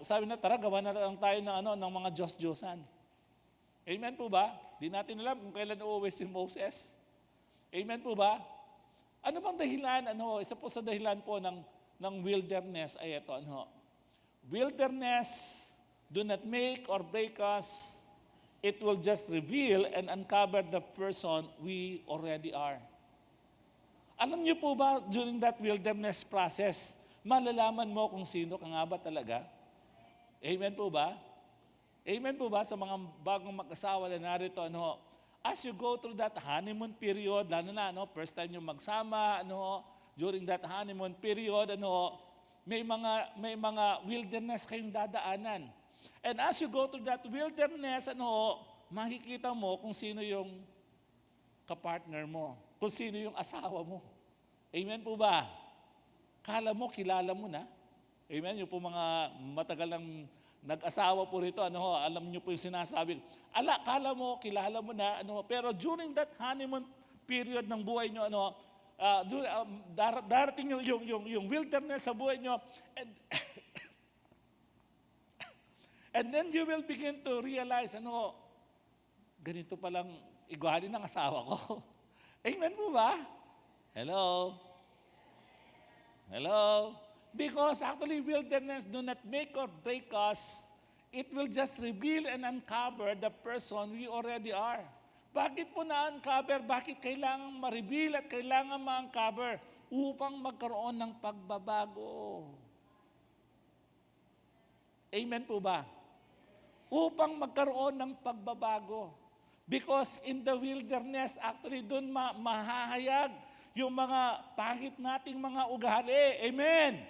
Sabi na, tara, gawa na lang tayo ng mga Diyos-Diyosan. Amen po ba? Di natin alam kung kailan uuwi si Moses. Amen po ba? Ano bang dahilan? Isa po sa dahilan po ng wilderness ay ito. Wilderness do not make or break us. It will just reveal and uncover the person we already are. Alam niyo po ba, during that wilderness process, malalaman mo kung sino ka nga ba talaga? Amen po ba? Amen po ba sa mga bagong mag-asawa na narito? As you go through that honeymoon period, lalo na, first time nyo magsama, during that honeymoon period, may mga wilderness kayong dadaanan. And as you go through that wilderness, makikita mo kung sino yung kapartner mo. Kung sino yung asawa mo. Amen po ba? Kala mo, kilala mo na. Amen? Yung po mga matagal ng nag-asawa po rito, alam niyo po yung sinasabi. Kala mo, kilala mo na, pero during that honeymoon period ng buhay niyo, darating yung wilderness sa buhay niyo, and then you will begin to realize, ganito palang igualin ng asawa ko. Amen po ba? Hello? Hello? Because actually wilderness do not make or break us. It will just reveal and uncover the person we already are. Bakit po na-uncover? Bakit kailangan ma-reveal at kailangan ma-uncover? Upang magkaroon ng pagbabago. Amen po ba? Upang magkaroon ng pagbabago. Because in the wilderness, actually doon mahahayag yung mga pangit nating mga ugali. Amen.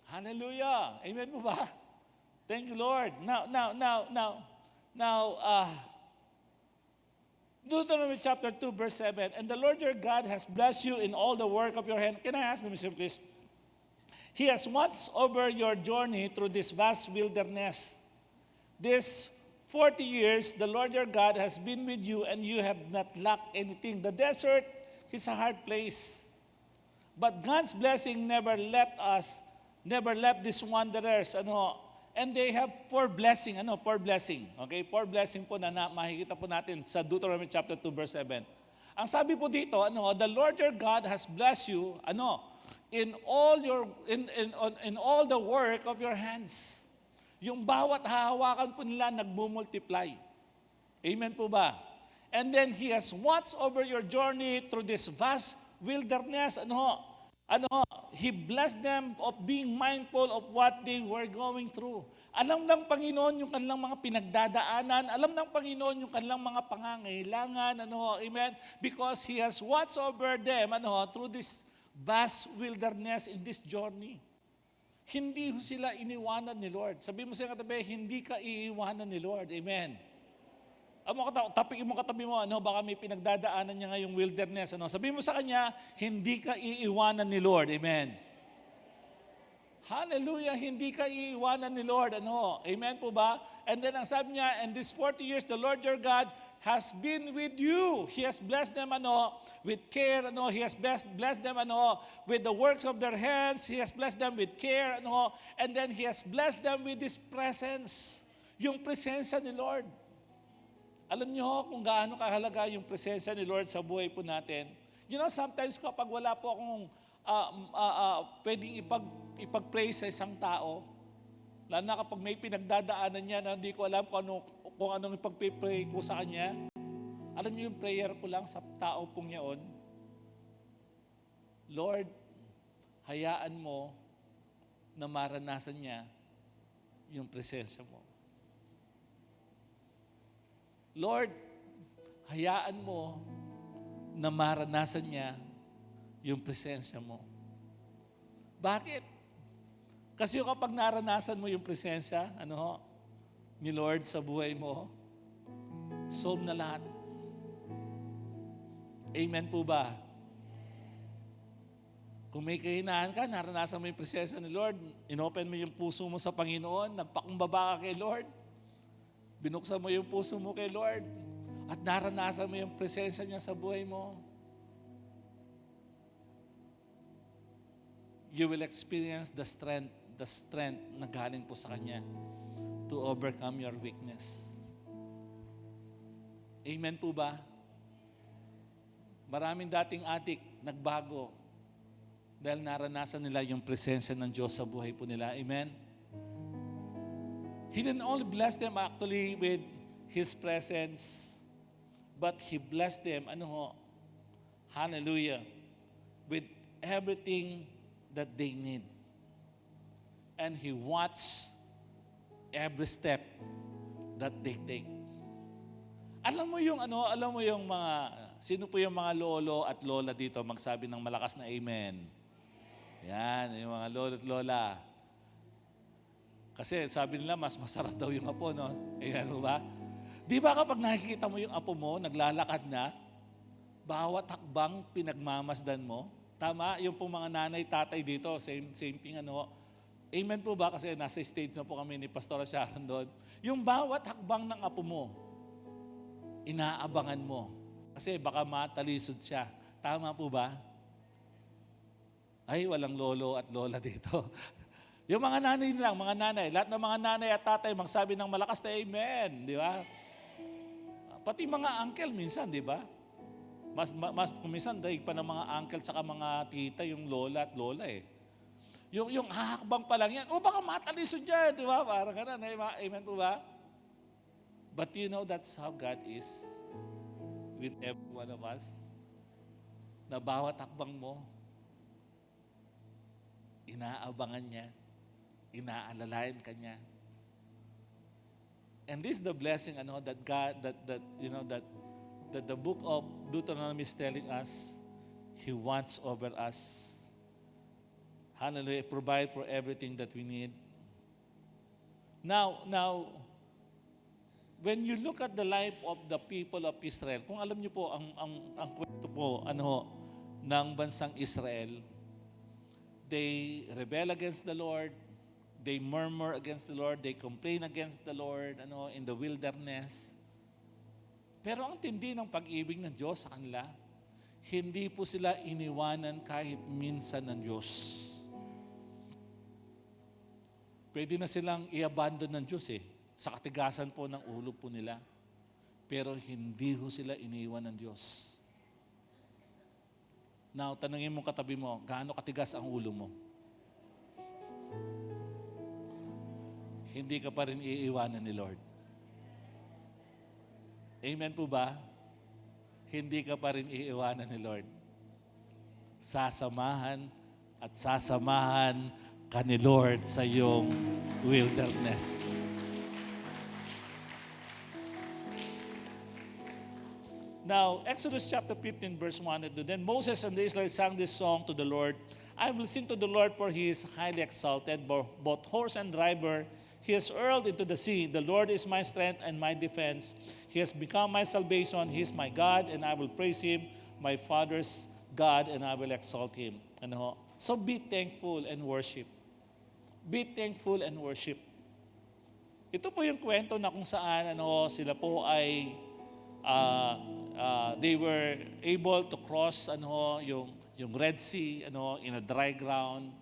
Hallelujah. Amen po ba? Thank you, Lord. Now, Deuteronomy chapter 2, verse 7. And the Lord your God has blessed you in all the work of your hand. Can I ask them, please? He has watched over your journey through this vast wilderness. This 40 years, the Lord your God has been with you and you have not lacked anything. The desert is a hard place. But God's blessing never left us, never left these wanderers. And they have for blessing. Ano? For blessing. Okay? For blessing po na makikita po natin sa Deuteronomy chapter 2 verse 7. Ang sabi po dito, the Lord your God has blessed you, in all the work of your hands. Yung bawat hahawakan po nila nagmumultiply. Amen po ba? And then He has watched over your journey through this vast wilderness. He blessed them of being mindful of what they were going through. Alam ng Panginoon yung kanilang mga pinagdadaanan. Alam ng Panginoon yung kanilang mga pangangailangan. Amen? Because He has watched over them through this vast wilderness in this journey. Hindi sila iniwanan ni Lord. Sabi mo sa katabi, hindi ka iiwanan ni Lord. Amen? Tapikin mo katabi mo, baka may pinagdadaanan niya ngayong wilderness. Sabi mo sa kanya, hindi ka iiwanan ni Lord. Amen? Hallelujah, hindi ka iiwanan ni Lord. Amen po ba? And then ang sabi niya, and these 40 years, the Lord your God has been with you. He has blessed them with care. He has blessed them with the works of their hands. He has blessed them with care. And then He has blessed them with His presence. Yung presensya ni Lord. Alam niyo kung gaano kahalaga yung presensya ni Lord sa buhay po natin. Sometimes kapag wala po akong pwedeng ipag-pray sa isang tao, lalo na kapag may pinagdadaanan niya na hindi ko alam kung anong ipag-pray ko sa kanya, alam niyo yung prayer ko lang sa tao pong yaon, Lord, hayaan mo na maranasan niya yung presensya mo. Lord, hayaan mo na maranasan niya yung presensya mo. Bakit? Kasi kapag naranasan mo yung presensya, ni Lord sa buhay mo, solve na lahat. Amen po ba? Kung may kahinaan ka, naranasan mo yung presensya ni Lord, inopen mo yung puso mo sa Panginoon, nagpakumbaba ka kay Lord, binuksan mo yung puso mo kay Lord, at naranasan mo yung presensya niya sa buhay mo, you will experience the strength na galing po sa Kanya to overcome your weakness. Amen po ba? Maraming dating adik nagbago dahil naranasan nila yung presensya ng Diyos sa buhay po nila. Amen? He didn't only bless them actually with His presence, but He blessed them, hallelujah, with everything that they need. And He watched every step that they take. Alam mo yung mga, sino po yung mga lolo at lola dito magsabi ng malakas na amen? Yan, yung mga lolo at lola. Kasi sabi nila, mas masarap daw yung apo, Ayan mo ba? Di ba kapag nakikita mo yung apo mo, naglalakad na, bawat hakbang pinagmamasdan mo, tama? Yung pong mga nanay, tatay dito, same thing, Amen po ba? Kasi nasa stage na po kami ni Pastora Sharon doon. Yung bawat hakbang ng apo mo, inaabangan mo. Kasi baka matalisod siya. Tama po ba? Ay, walang lolo at lola dito. Yung mga nanay lang, lahat ng mga nanay at tatay magsabi ng malakas na amen, di ba? Pati mga uncle minsan, di ba? Mas minsan daig pa ng mga uncle saka mga tita yung lola at lola eh. Yung hahakbang pa lang yan, baka matalisod yan, di ba? Parang ganun, amen po ba? But that's how God is with every one of us. Na bawat hakbang mo, inaabangan niya, inaalalayan ka niya. And this is the blessing that God that the book of Deuteronomy is telling us. He wants over us. Hallelujah, provide for everything that we need. Now when you look at the life of the people of Israel, kung alam niyo po ang kwento po ng bansang Israel, they rebel against the Lord. They murmur against the Lord. They complain against the Lord in the wilderness. Pero ang tindi ng pag-ibig ng Diyos sa kanila, hindi po sila iniwanan kahit minsan ng Diyos. Pwede na silang i-abandon ng Diyos sa katigasan po ng ulo po nila. Pero hindi ho sila iniwan ng Diyos. Now, tanungin mo katabi mo, gaano katigas ang ulo mo? Hindi ka pa rin iiwanan ni Lord. Amen po ba? Hindi ka pa rin iiwanan ni Lord. Sasamahan at sasamahan ka ni Lord sa iyong wilderness. Now, Exodus chapter 15 verse 1 and 2. Then Moses and the Israelites sang this song to the Lord. I will sing to the Lord, for he is highly exalted, both horse and driver. He has hurled into the sea. The Lord is my strength and my defense. He has become my salvation. He is my God, and I will praise him, my father's God, and I will exalt him. So be thankful and worship. Be thankful and worship. Ito po yung kwento na kung saan sila po ay they were able to cross yung Red Sea in a dry ground.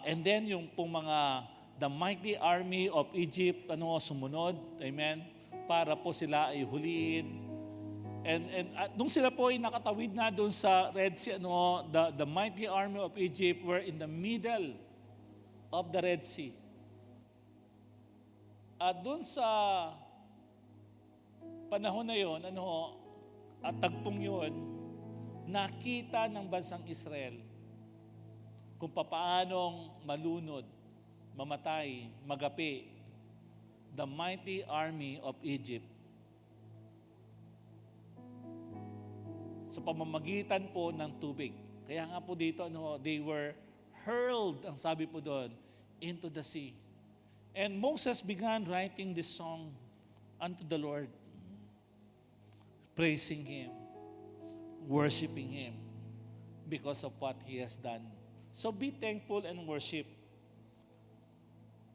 And then yung pong the mighty army of Egypt sumunod, amen, para po sila ay huliin. And nung sila po ay nakatawid na doon sa Red Sea, the mighty army of Egypt were in the middle of the Red Sea. At doon sa panahon na yon, at tagpong yon, nakita ng bansang Israel kung papaanong malunod, mamatay, magapi, the mighty army of Egypt. Sa pamamagitan po ng tubig. Kaya nga po dito, they were hurled, ang sabi po doon, into the sea. And Moses began writing this song unto the Lord, praising Him, worshiping Him, because of what He has done. So be thankful and worship.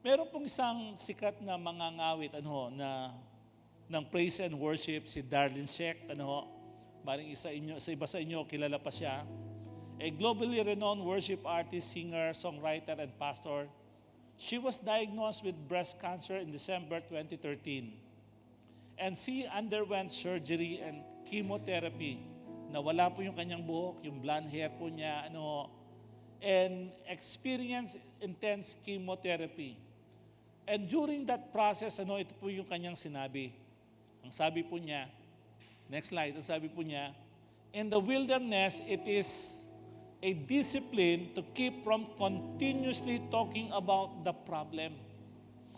Meron pong isang sikat na mangangawit ng praise and worship, si Darlene Sheck, maring sa iba sa inyo, kilala pa siya. A globally renowned worship artist, singer, songwriter, and pastor. She was diagnosed with breast cancer in December 2013. And she underwent surgery and chemotherapy. Nawala po yung kanyang buhok, yung blonde hair po niya, and experienced intense chemotherapy. And during that process, ito po yung kanyang sinabi. Ang sabi po niya, next slide, ang sabi po niya, in the wilderness, it is a discipline to keep from continuously talking about the problem.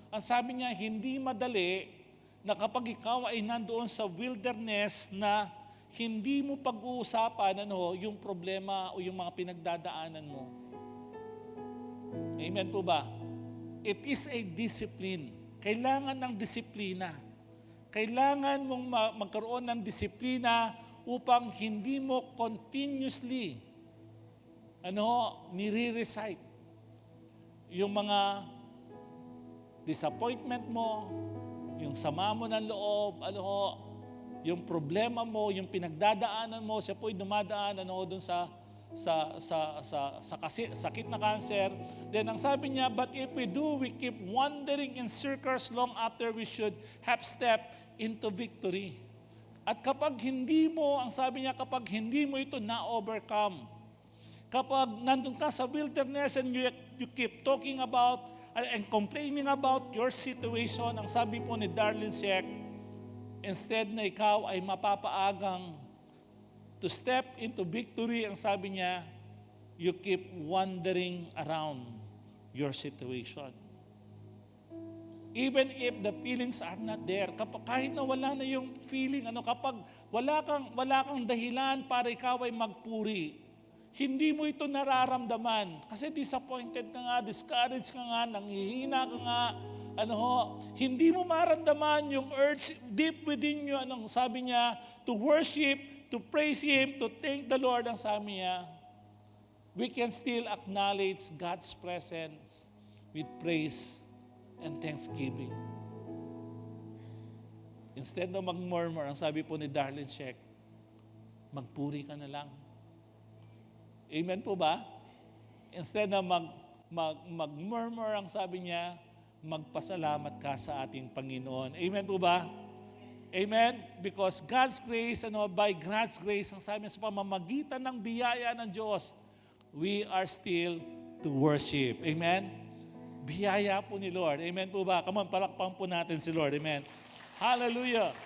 Ang sabi niya, hindi madali na kapag ikaw ay nandoon sa wilderness na hindi mo pag-uusapan yung problema o yung mga pinagdadaanan mo. Amen po ba? It is a discipline. Kailangan ng disiplina. Kailangan mong magkaroon ng disiplina upang hindi mo continuously nire-recite yung mga disappointment mo, yung sama mo ng loob, yung problema mo, yung pinagdadaanan mo, siya po'y dumadaan doon sa sakit na cancer. Then ang sabi niya, but if we do, we keep wandering in circles long after we should have stepped into victory. At kapag hindi mo, ang sabi niya, kapag hindi mo ito na-overcome, kapag nandun ka sa wilderness and you keep talking about and complaining about your situation, ang sabi po ni Darlene Sheck, instead na ikaw ay mapapaagang to step into victory, ang sabi niya, you keep wandering around your situation. Even if the feelings are not there, kahit na wala na yung feeling, kapag wala kang dahilan para ikaw ay magpuri, hindi mo ito nararamdaman. Kasi disappointed ka nga, discouraged ka nga, nanghihina ka nga, hindi mo maramdaman yung urge deep within you, sabi niya, to worship, to praise Him, to thank the Lord, ang sabi niya, we can still acknowledge God's presence with praise and thanksgiving. Instead na mag-murmur, ang sabi po ni Darlene Sheck, magpuri ka na lang. Amen po ba? Instead na mag-murmur, ang sabi niya, magpasalamat ka sa ating Panginoon. Amen po ba? Amen? Because God's grace, by God's grace, ang sabi niya, sa pamamagitan ng biyaya ng Diyos, we are still to worship. Amen? Biyaya po ni Lord. Amen po ba? Come on, palakpan po natin si Lord. Amen? Hallelujah!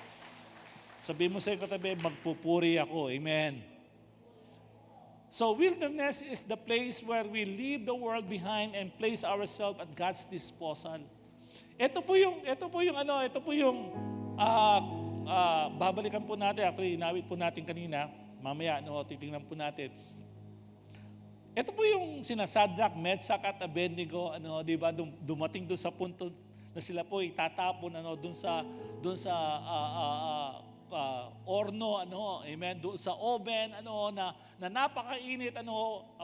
Sabihin mo sa iyong katabi, magpupuri ako. Amen? So wilderness is the place where we leave the world behind and place ourselves at God's disposal. Ito po yung babalikan po natin. Actually, inawit po natin kanina. Mamaya, titingnan po natin. Ito po yung sina Shadrach, Meshach at Abednego, di ba, dumating doon sa punto na sila po itatapon doon sa orno, amen, doon sa oven, na napakainit,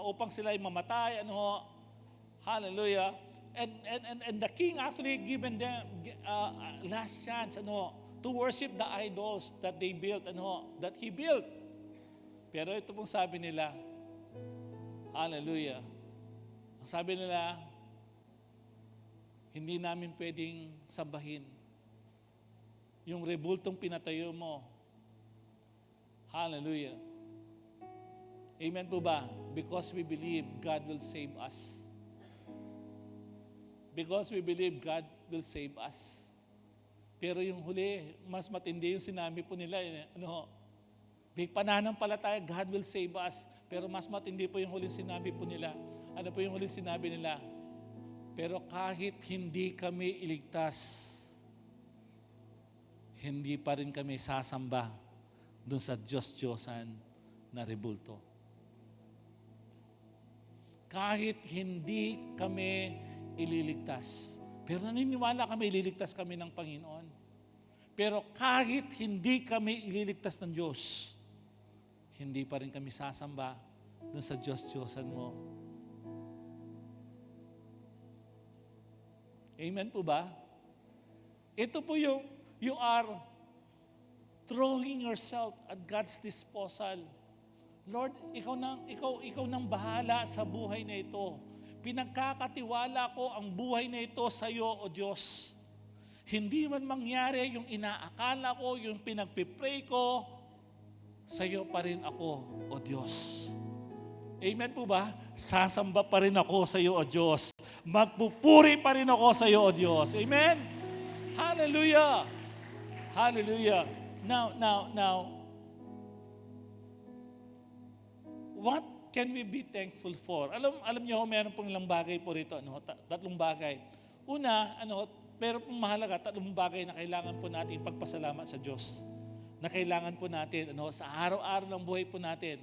upang sila ay mamatay, hallelujah. And the king actually given them last chance, to worship the idols that they built, that he built. Pero ito pong sabi nila, hallelujah. Ang sabi nila, hindi namin pwedeng sambahin yung rebultong pinatayo mo. Hallelujah. Amen po ba? Because we believe God will save us. Because we believe God will save us. Pero yung huli, mas matindi yung sinabi po nila. May pananampalataya, God will save us. Pero mas matindi po yung huling sinabi po nila. Ano po yung huling sinabi nila? Pero kahit hindi kami iligtas, hindi pa rin kami sasamba doon sa Diyos-Diyosan na rebulto. Kahit hindi kami ililigtas. Pero naniniwala kami, ililigtas kami ng Panginoon. Pero kahit hindi kami ililigtas ng Diyos, hindi pa rin kami sasamba doon sa Diyos-Diyosan mo. Amen po ba? Ito po yung you are throwing yourself at God's disposal. Lord, ikaw nang bahala sa buhay na ito. Pinagkakatiwala ko ang buhay na ito sa iyo, O Diyos. Hindi man mangyari yung inaakala ko, yung pinagpipray ko, sa iyo pa rin ako, O Diyos. Amen po ba? Sasamba pa rin ako sa iyo, O Diyos. Magpupuri pa rin ako sa iyo, O Diyos. Amen? Hallelujah! Hallelujah! Now, what can we be thankful for? Alam niyo, meron pong ilang bagay po rito, tatlong bagay. Una, pero pong mahalaga, tatlong bagay na kailangan po natin pagpasalamat sa Diyos. Na kailangan po natin, sa araw-araw ng buhay po natin.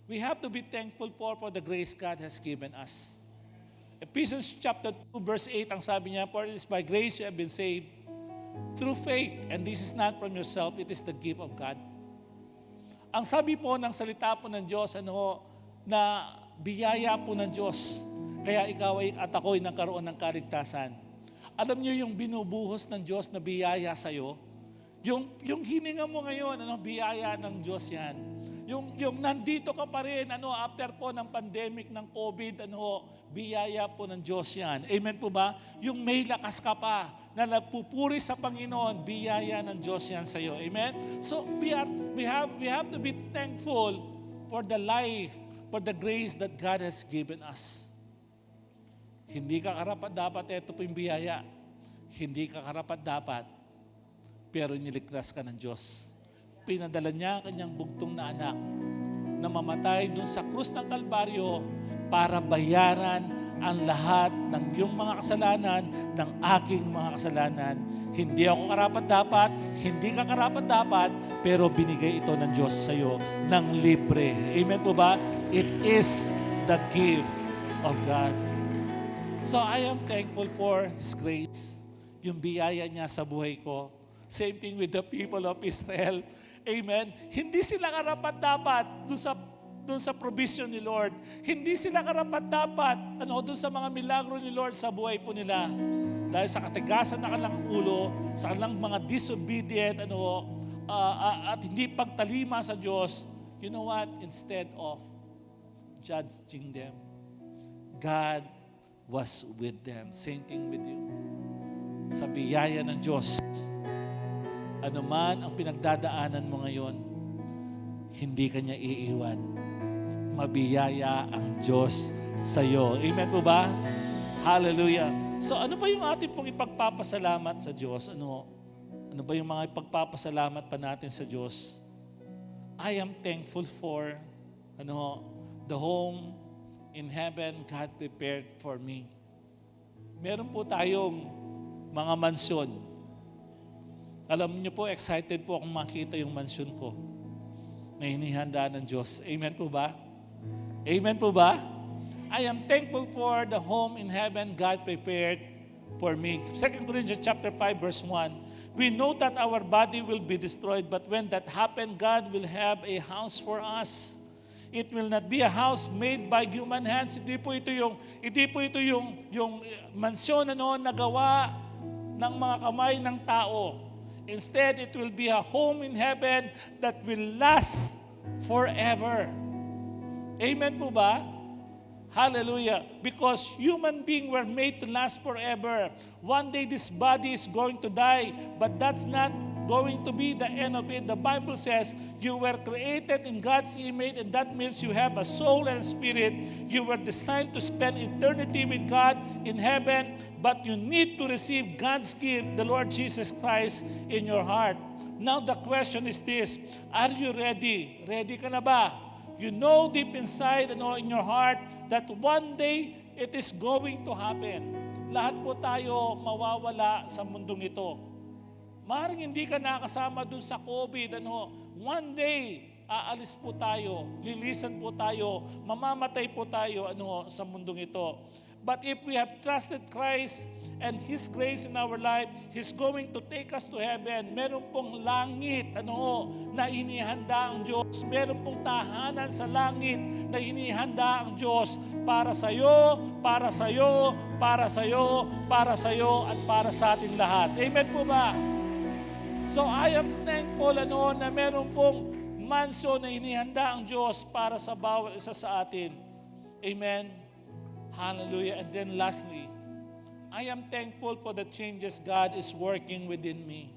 We have to be thankful for the grace God has given us. Ephesians chapter 2 verse 8, ang sabi niya, for it is by grace you have been saved through faith, and this is not from yourself, it is the gift of God. Ang sabi po ng salita po ng Diyos, na biyaya po ng Diyos, kaya ikaw at ako'y nagkaroon ng kaligtasan. Alam niyo yung binubuhos ng Diyos na biyaya sa'yo? Yung hininga mo ngayon, biyaya ng Diyos yan. Yung nandito ka pa rin, after po ng pandemic ng COVID, biyaya po ng Diyos yan. Amen po ba? Yung may lakas ka pa, na nagpupuri sa Panginoon, biyaya ng Diyos yan sa iyo. Amen? So we have to be thankful for the life, for the grace that God has given us. Hindi ka karapat-dapat, ito po yung biyaya. Hindi ka karapat-dapat, pero niligtas ka ng Diyos. Pinadala niya ang kanyang bugtong na anak na mamatay doon sa krus ng Kalbaryo para bayaran ang lahat ng iyong mga kasalanan, ng aking mga kasalanan. Hindi ako karapat-dapat, hindi ka karapat-dapat, pero binigay ito ng Diyos sa iyo ng libre. Amen po ba? It is the gift of God. So I am thankful for His grace, yung biyaya niya sa buhay ko. Same thing with the people of Israel. Amen? Hindi sila karapat-dapat doon sa provision ni Lord. Hindi sila karapat-dapat doon sa mga milagro ni Lord sa buhay po nila. Dahil sa katigasan na kanilang ulo, sa kanilang mga disobedient, at hindi pagtalima sa Diyos, you know what? Instead of judging them, God was with them. Same thing with you. Sa biyaya ng Diyos, ano man ang pinagdadaanan mo ngayon, hindi ka niya iiwan. Mabiyaya ang Diyos sa iyo. Amen po ba? Hallelujah. So ano ba yung ating pong ipagpapasalamat sa Diyos? Ano ba yung mga ipagpapasalamat pa natin sa Diyos? I am thankful for the home in heaven God prepared for me. Meron po tayong mga mansyon. Alam niyo po, excited po akong makita yung mansyon ko na hinihanda ng Diyos. Amen po ba? Amen po ba? I am thankful for the home in heaven God prepared for me. 2 Corinthians chapter 5 verse 1. We know that our body will be destroyed, but when that happens, God will have a house for us. It will not be a house made by human hands. Hindi po ito yung mansyon na gawa ng mga kamay ng tao. Instead, it will be a home in heaven that will last forever. Amen po ba? Hallelujah. Because human beings were made to last forever. One day this body is going to die, but that's not going to be the end of it. The Bible says you were created in God's image, and that means you have a soul and a spirit. You were designed to spend eternity with God in heaven, but you need to receive God's gift, the Lord Jesus Christ, in your heart. Now the question is this: are you ready? Ready ka na ba? You know deep inside in your heart that one day it is going to happen. Lahat po tayo mawawala sa mundong ito. Maaaring hindi ka nakasama dun sa COVID. One day, aalis po tayo, lilisan po tayo, mamamatay po tayo sa mundong ito. But if we have trusted Christ and His grace in our life, He's going to take us to heaven. Meron pong langit na inihanda ang Diyos. Meron pong tahanan sa langit na inihanda ang Diyos para sa iyo, para sa iyo, para sa iyo, para sa iyo, at para sa ating lahat. Amen po ba? So I am thankful na meron pong mansion na inihanda ang Diyos para sa bawat isa sa atin. Amen. Hallelujah. And then lastly, I am thankful for the changes God is working within me.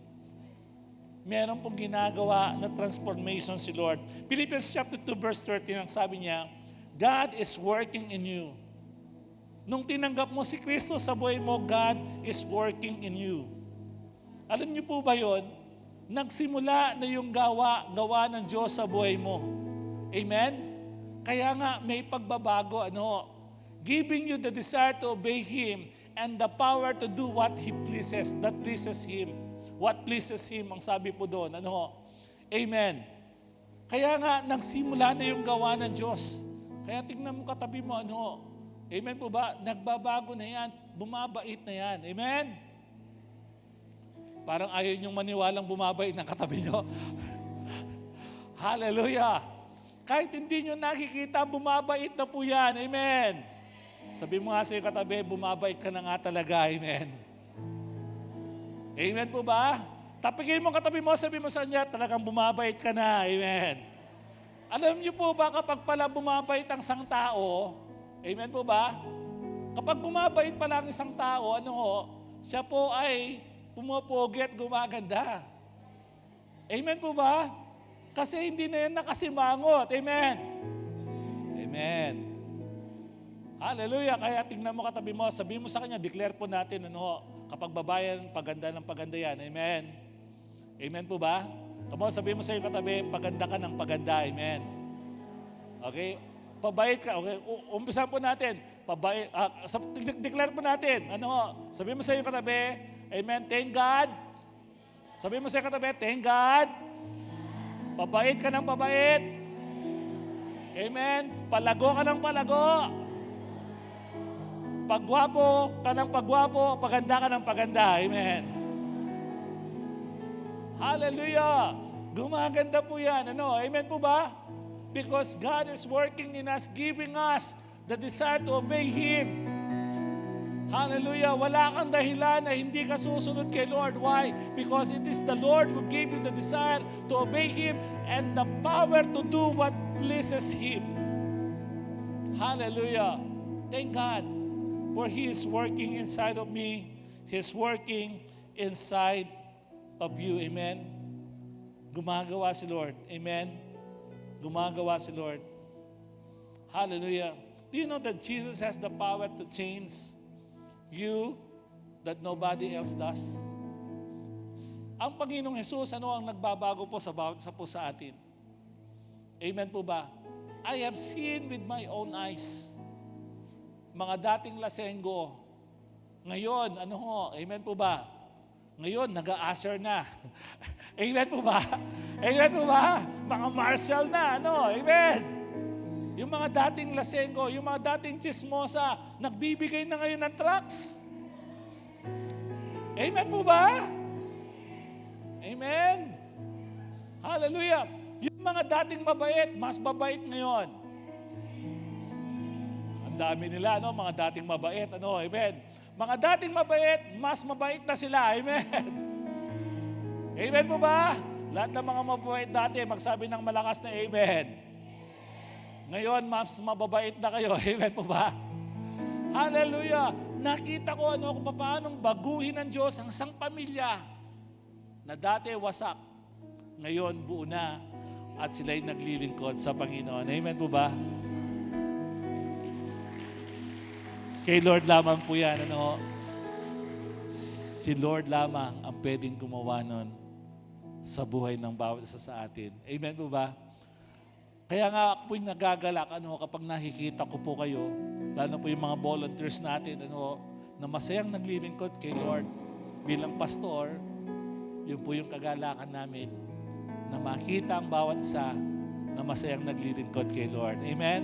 Meron pong ginagawa na transformation si Lord. Philippians chapter 2 verse 13, ang sabi niya, God is working in you. Nung tinanggap mo si Kristo sa buhay mo, God is working in you. Alam niyo po ba yon? Nagsimula na yung gawa ng Diyos sa buhay mo. Amen? Kaya nga may pagbabago, giving you the desire to obey Him and the power to do what He pleases, that pleases Him. What pleases Him, ang sabi po doon. Amen. Kaya nga, nagsimula na yung gawa ng Diyos. Kaya tingnan mo katabi mo, amen po ba? Nagbabago na yan, bumabait na yan. Amen? Parang ayaw niyong maniwalang bumabait ng katabi niyo. Hallelujah! Kahit hindi niyo nakikita, bumabait na po yan. Amen! Sabi mo nga sa iyo katabi, bumabait ka na nga talaga. Amen. Amen po ba? Tapigin mo katabi mo, sabi mo sa kanya, talagang bumabait ka na. Amen. Alam niyo po ba kapag pala bumabait ang isang tao, amen po ba? Kapag bumabait pala ang isang tao, siya po ay pumopogi at gumaganda. Amen po ba? Kasi hindi na yan nakasimangot. Amen. Amen. Hallelujah. Kaya tingnan mo katabi mo, sabi mo sa kanya, declare po natin, kapag babayan, paganda ng paganda yan. Amen. Amen po ba? Kamo, sabi mo sa iyo katabi, paganda ka ng paganda. Amen. Okay? Pabait ka. Okay? Umpisa po natin. Pabait. Declare po natin. Sabi mo sa iyo katabi, amen. Thank God. Sabi mo sa iyo katabi, thank God. Pabait ka ng pabait. Amen. Palago ka ng palago. Pagwapo ka ng pagwapo, paganda ka ng paganda. Amen. Hallelujah! Gumaganda po yan. Amen po ba? Because God is working in us, giving us the desire to obey Him. Hallelujah! Wala kang dahilan na hindi ka susunod kay Lord. Why? Because it is the Lord who gave you the desire to obey Him and the power to do what pleases Him. Hallelujah! Thank God. For He is working inside of me. He's working inside of you. Amen? Gumagawa si Lord. Amen? Gumagawa si Lord. Hallelujah. Do you know that Jesus has the power to change you that nobody else does? Ang Panginoong Jesus, ano ang nagbabago po sa bawat isa po sa atin? Amen po ba? I have seen with my own eyes. Mga dating lasenggo. Ngayon, ano ho? Amen po ba? Ngayon, nag-a-usher na. Amen po ba? Amen po ba? Mga marshal na, ano? Amen. Yung mga dating lasenggo, yung mga dating chismosa, nagbibigay na ngayon ng tracts. Amen po ba? Amen. Hallelujah. Yung mga dating mabait, mas mabait ngayon. Ang dami nila, no? Mga dating mabait, ano? Amen. Mga dating mabait, mas mabait na sila. Amen. Amen po ba? Lahat ng mga mabait dati, magsabi ng malakas na amen. Ngayon, mas mababait na kayo. Amen po ba? Hallelujah. Nakita ko kung paano baguhin ng Diyos ang isang pamilya na dati wasak, ngayon buo na at sila'y naglilingkod sa Panginoon. Amen po ba? Kay Lord lamang po yan. Ano? Si Lord lamang ang pwedeng gumawa nun sa buhay ng bawat isa sa atin. Amen po ba? Kaya nga ako po'y nagagalak kapag nakikita ko po kayo, lalo po yung mga volunteers natin na masayang naglilingkod kay Lord bilang pastor. Yun po yung kagalakan namin na makita ang bawat isa na masayang naglilingkod kay Lord. Amen?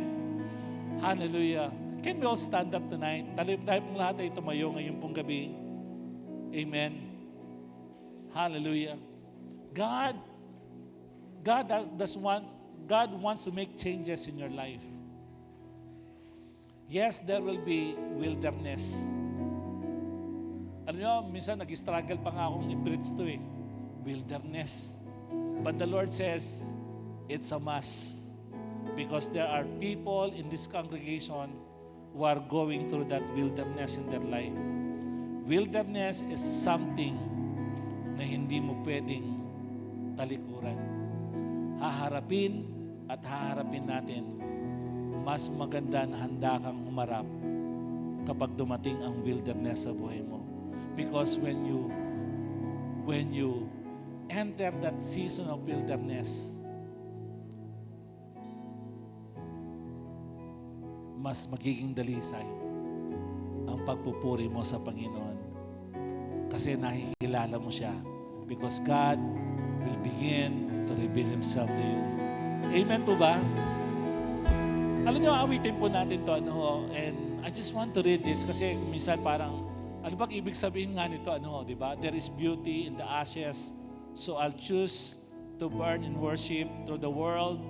Hallelujah. Can we all stand up tonight? Tayo pong lahat ay tumayo ngayon pong gabi. Amen? Hallelujah. God wants to make changes in your life. Yes, there will be wilderness. Alam nyo, minsan nag-struggle pa nga akong i-preach to wilderness. But the Lord says, it's a must. Because there are people in this congregation who are going through that wilderness in their life. Wilderness is something na hindi mo pwedeng talikuran. Haharapin at haharapin natin. Mas maganda na handa kang humarap kapag dumating ang wilderness sa buhay mo. Because when you enter that season of wilderness, mas magiging dalisay ang pagpupuri mo sa Panginoon. Kasi nakikilala mo siya. Because God will begin to reveal Himself to you. Amen po ba? Alam niyo, awitin po natin to and I just want to read this kasi minsan parang ano bang ibig sabihin nga nito? Di ba? There is beauty in the ashes. So I'll choose to burn in worship through the world.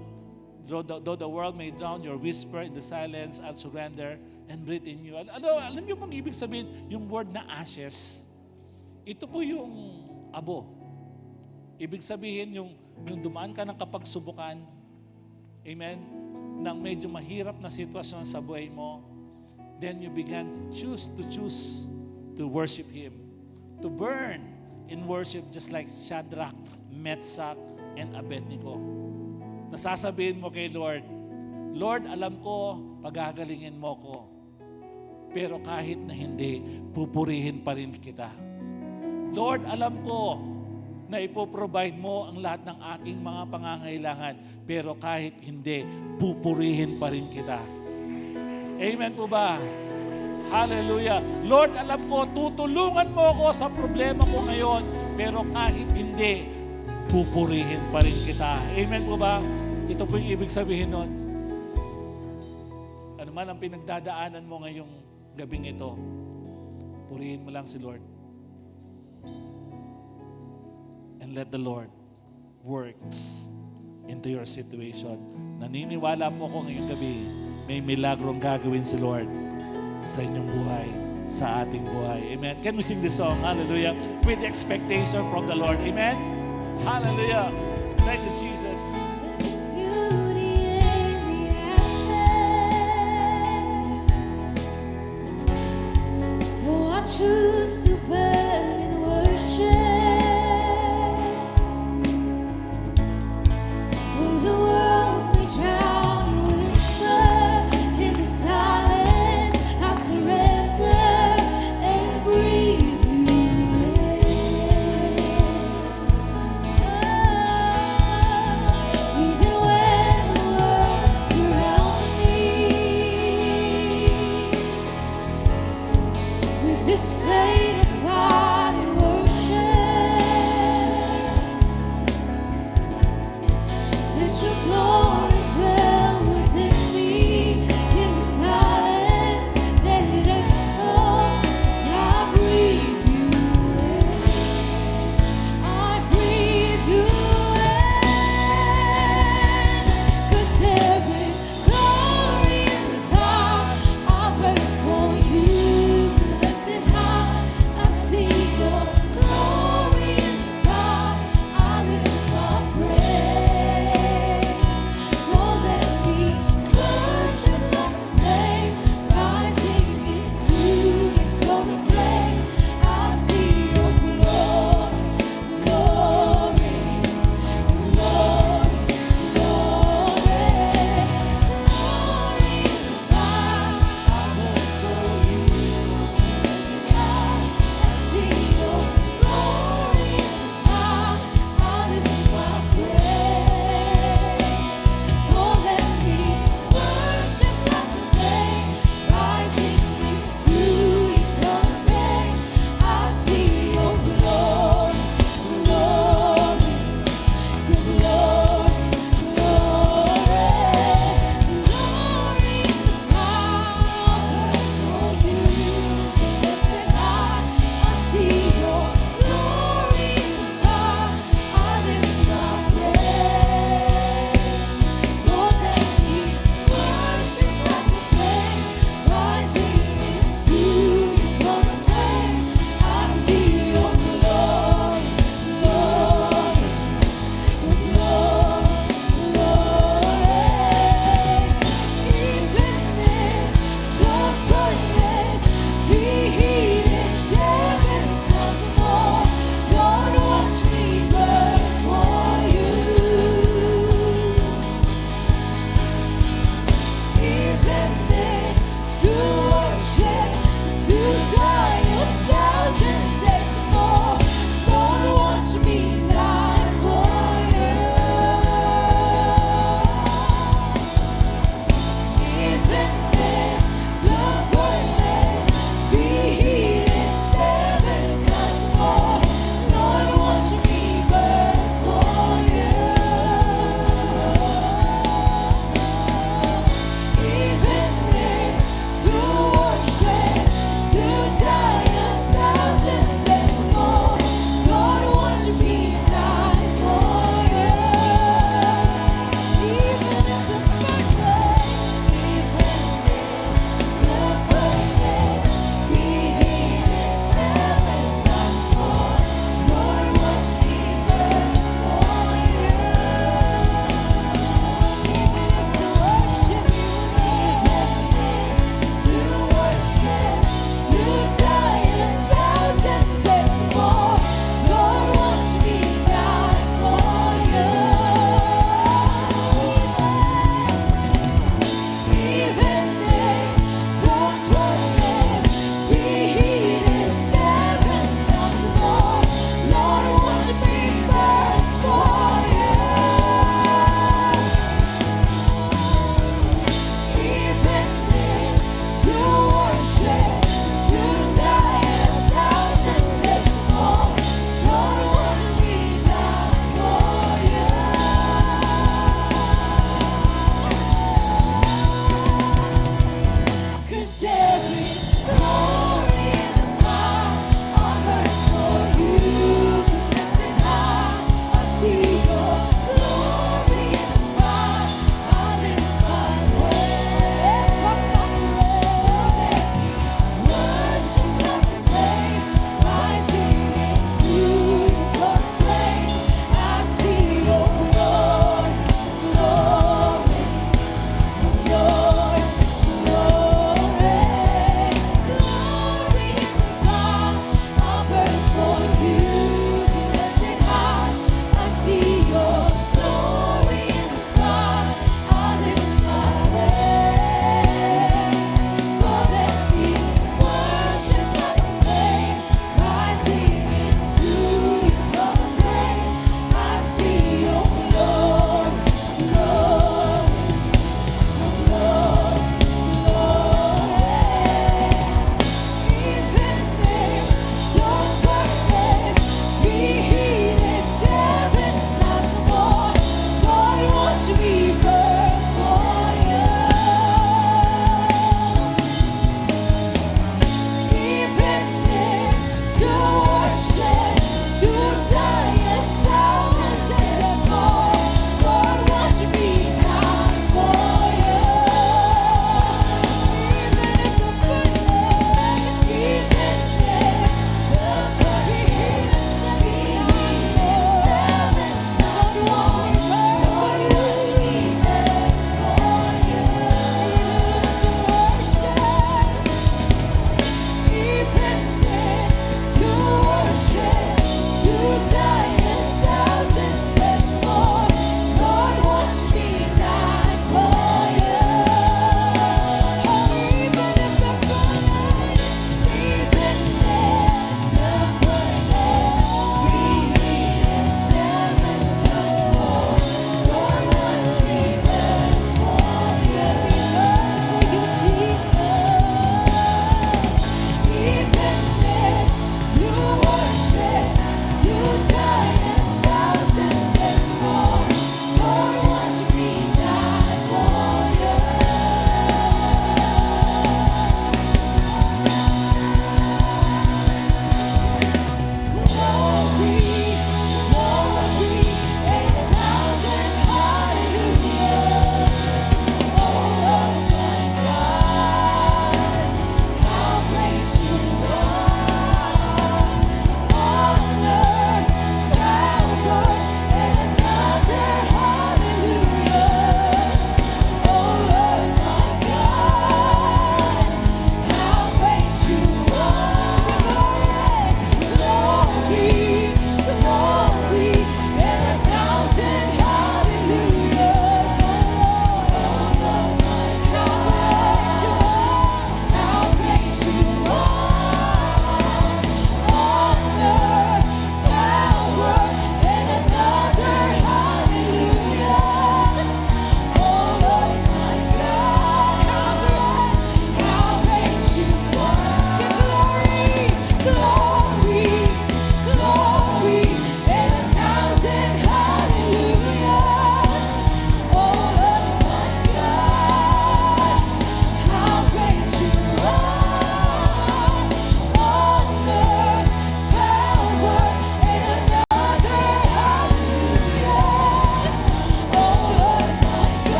Though the world may drown your whisper in the silence, I'll surrender and breathe in you. Alam niyo bang ibig sabihin? Yung word na ashes, ito po yung abo. Ibig sabihin yung dumaan ka ng kapagsubukan, amen, ng medyo mahirap na sitwasyon sa buhay mo, then you began to worship Him, to burn in worship just like Shadrach, Meshach, and Abednego. Nasasabihin mo kay Lord, Lord, alam ko, pagagalingin mo ko. Pero kahit na hindi, pupurihin pa rin kita. Lord, alam ko na ipoprovide mo ang lahat ng aking mga pangangailangan. Pero kahit hindi, pupurihin pa rin kita. Amen po ba? Hallelujah. Lord, alam ko, tutulungan mo ako sa problema ko ngayon, pero kahit hindi, pupurihin pa rin kita. Amen po ba? Ito po yung ibig sabihin nun. Ano man ang pinagdadaanan mo ngayong gabing ito, purihin mo lang si Lord. And let the Lord works into your situation. Naniniwala po ako ngayong gabi, may milagrong gagawin si Lord sa inyong buhay, sa ating buhay. Amen. Can we sing this song? Hallelujah. With expectation from the Lord. Amen. Hallelujah. Thank you, Jesus. There's beauty in the ashes. just faint apart in worship. Let your glory dwell within me in the silence. Let it echo as I breathe you in. I breathe you in. 'Cause there is glory in the fire. I pray for you. Lift it high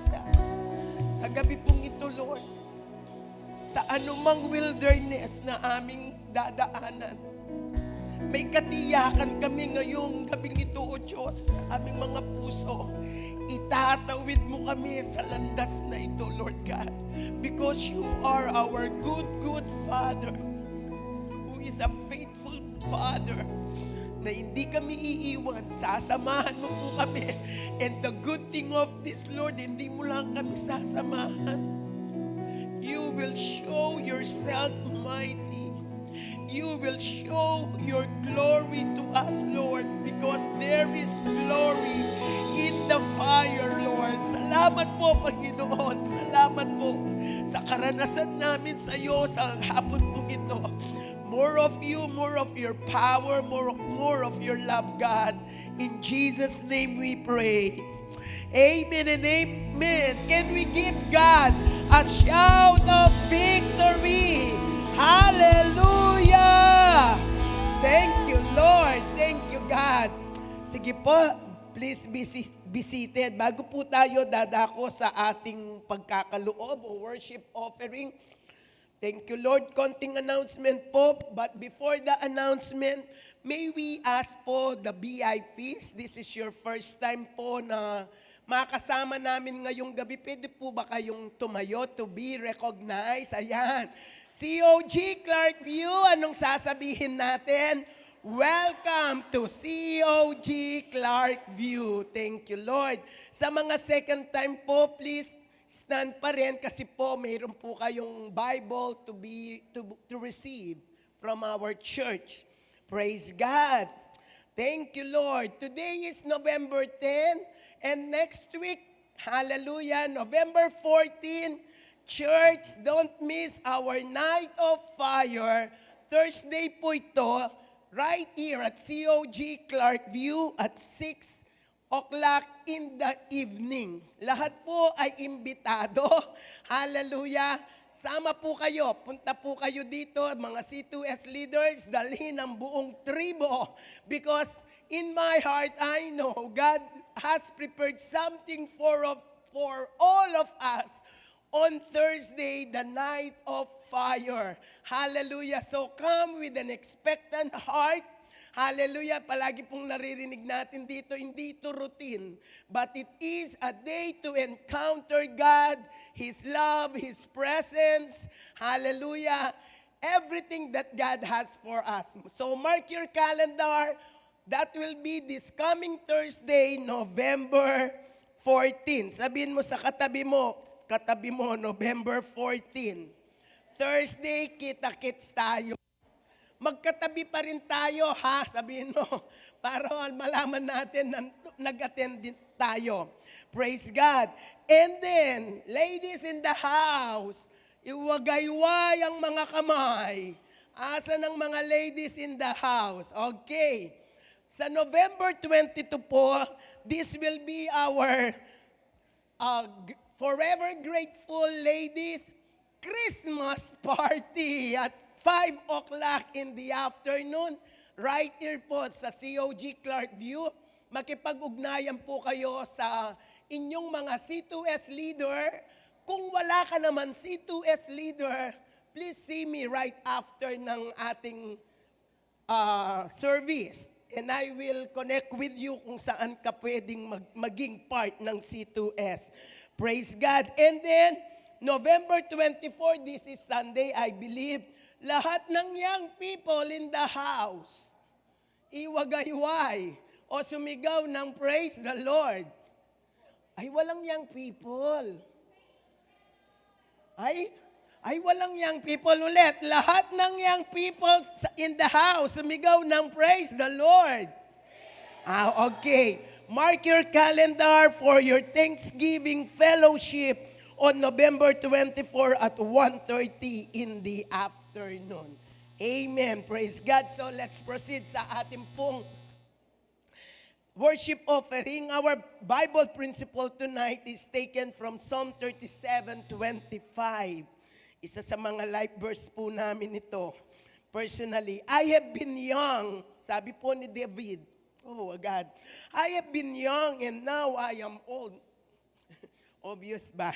isa. Sa gabi pong ito, Lord, sa anumang wilderness na aming dadaanan, may katiyakan kami ngayong gabing ito, O Diyos, sa aming mga puso. Itatawid mo kami sa landas na ito, Lord God. Because you are our good, good Father, who is a faithful Father, na hindi kami iiwan, sasamahan mo po kami. And the good thing of this, Lord, hindi mo lang kami sasamahan. You will show yourself mighty. You will show your glory to us, Lord, because there is glory in the fire, Lord. Salamat po, Panginoon. Salamat po sa karanasan namin sa iyo sa hapon po ito. More of you, more of your power, more of your love, God. In Jesus' name we pray. Amen and amen. Can we give God a shout of victory? Hallelujah! Thank you, Lord. Thank you, God. Sige po, please be seated. Bago po tayo dadako sa ating pagkakaloob o worship offering, thank you, Lord. Konting announcement po. But before the announcement, may we ask po the VIPs, this is your first time po na makasama namin ngayong gabi. Pwede po ba kayong tumayo to be recognized? Ayan. COG Clarkview, anong sasabihin natin? Welcome to COG Clarkview. Thank you, Lord. Sa mga second time po, please stand pa rin kasi po mayroon po kayong Bible to receive from our church. Praise God. Thank you, Lord. Today is November 10 and next week, hallelujah, November 14, church, don't miss our Night of Fire. Thursday po ito, right here at COG Clarkview at 6 o'clock in the evening. Lahat po ay imbitado. Hallelujah. Sama po kayo. Punta po kayo dito, mga C2S leaders, dalhin ang buong tribo. Because in my heart, I know God has prepared something for all of us on Thursday, the Night of Fire. Hallelujah. So come with an expectant heart. Hallelujah. Palagi pong naririnig natin dito, hindi ito routine, but it is a day to encounter God, His love, His presence. Hallelujah. Everything that God has for us. So mark your calendar. That will be this coming Thursday, November 14. Sabihin mo sa katabi mo, November 14. Thursday, kita-kits tayo. Magkatabi pa rin tayo, ha? Sabihin mo, para malaman natin na nag-attend din tayo. Praise God. And then, ladies in the house, iwagayway ang mga kamay. Asa ng mga ladies in the house? Okay. Sa November 22 po, this will be our Forever Grateful Ladies Christmas Party at 5 o'clock in the afternoon, right here po sa COG Clarkview. Makipag-ugnayan po kayo sa inyong mga C2S leader. Kung wala ka naman C2S leader, please see me right after ng ating service. And I will connect with you kung saan ka pwedeng maging part ng C2S. Praise God. And then, November 24, this is Sunday, I believe, lahat ng young people in the house, iwagayway o sumigaw ng praise the Lord. Ay, walang young people. Ay, walang young people ulit. Lahat ng young people in the house, sumigaw ng praise the Lord. Okay. Mark your calendar for your Thanksgiving fellowship on November 24 at 1:30 in the afternoon. Amen. Praise God. So let's proceed sa ating pong worship offering. Our Bible principle tonight is taken from Psalm 37:25. Isa sa mga life verse po namin ito. Personally, I have been young, sabi po ni David. Oh God, I have been young and now I am old. Obvious ba?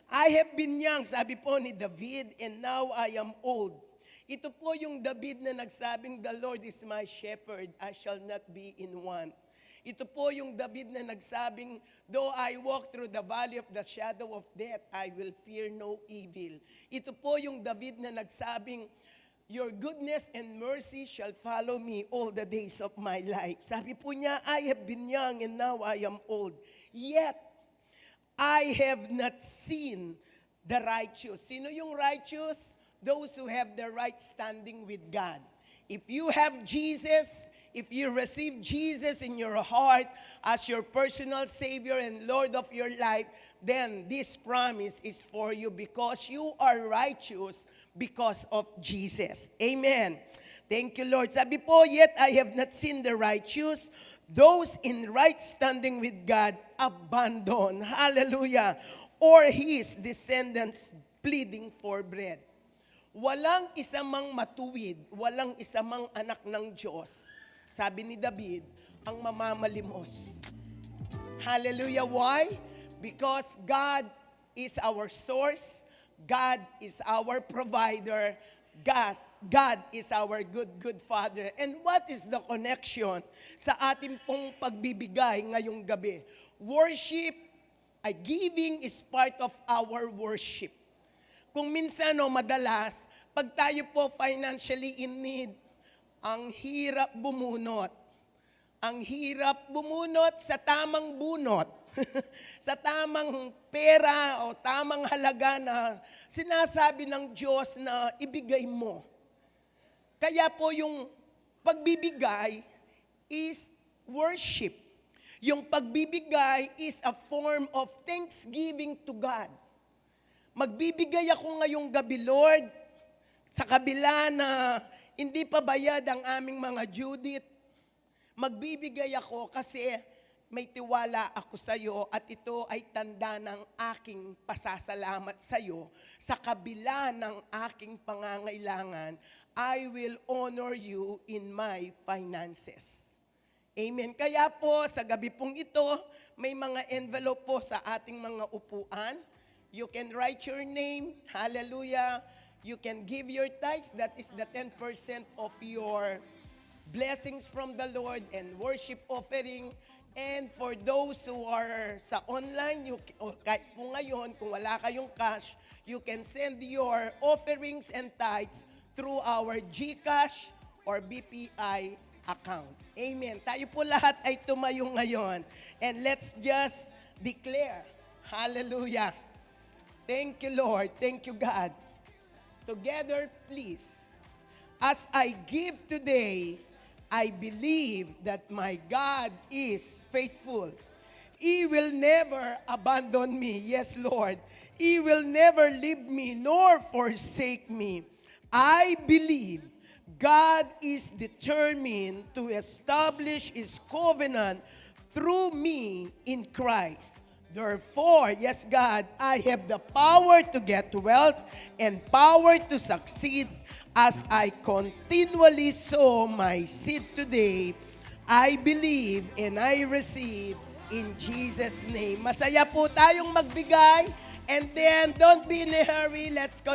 I have been young, sabi po ni David, and now I am old. Ito po yung David na nagsabing, the Lord is my shepherd, I shall not be in want. Ito po yung David na nagsabing, though I walk through the valley of the shadow of death, I will fear no evil. Ito po yung David na nagsabing, your goodness and mercy shall follow me all the days of my life. Sabi po niya, I have been young and now I am old. Yet, I have not seen the righteous. Sino yung righteous? Those who have the right standing with God. If you have Jesus, if you receive Jesus in your heart as your personal Savior and Lord of your life, then this promise is for you because you are righteous because of Jesus. Amen. Thank you, Lord. Sabi po, yet I have not seen the righteous, those in right standing with God, abandon. Hallelujah. Or his descendants pleading for bread. Walang isa mang matuwid, walang isa mang anak ng Diyos, sabi ni David, ang mamamalimos. Hallelujah. Why? Because God is our source, God is our provider, God is our good Father. And what is the connection sa ating pong pagbibigay ngayong gabi? Worship, giving is part of our worship. Kung minsan o madalas, pag tayo po financially in need, ang hirap bumunot. Ang hirap bumunot sa tamang bunot. Sa tamang pera o tamang halaga na sinasabi ng Diyos na ibigay mo. Kaya po yung pagbibigay is worship. Yung pagbibigay is a form of thanksgiving to God. Magbibigay ako ngayong gabi, Lord, sa kabila na hindi pa bayad ang aming mga due date. Magbibigay ako kasi may tiwala ako sa iyo at ito ay tanda ng aking pasasalamat sa iyo. Sa kabila ng aking pangangailangan, I will honor you in my finances. Amen. Kaya po, sa gabi pong ito, may mga envelope po sa ating mga upuan. You can write your name. Hallelujah. You can give your tithes. That is the 10% of your blessings from the Lord and worship offering. And for those who are sa online, kahit po ngayon, kung wala kayong cash, you can send your offerings and tithes through our GCash or BPI account. Amen. Tayo po lahat ay tumayo ngayon. And let's just declare, hallelujah. Thank you, Lord. Thank you, God. Together, please. As I give today, I believe that my God is faithful. He will never abandon me. Yes, Lord. He will never leave me nor forsake me. I believe God is determined to establish His covenant through me in Christ. Therefore, yes, God, I have the power to get wealth and power to succeed as I continually sow my seed today. I believe and I receive in Jesus' name. Masaya po tayong magbigay and then don't be in a hurry. Let's go.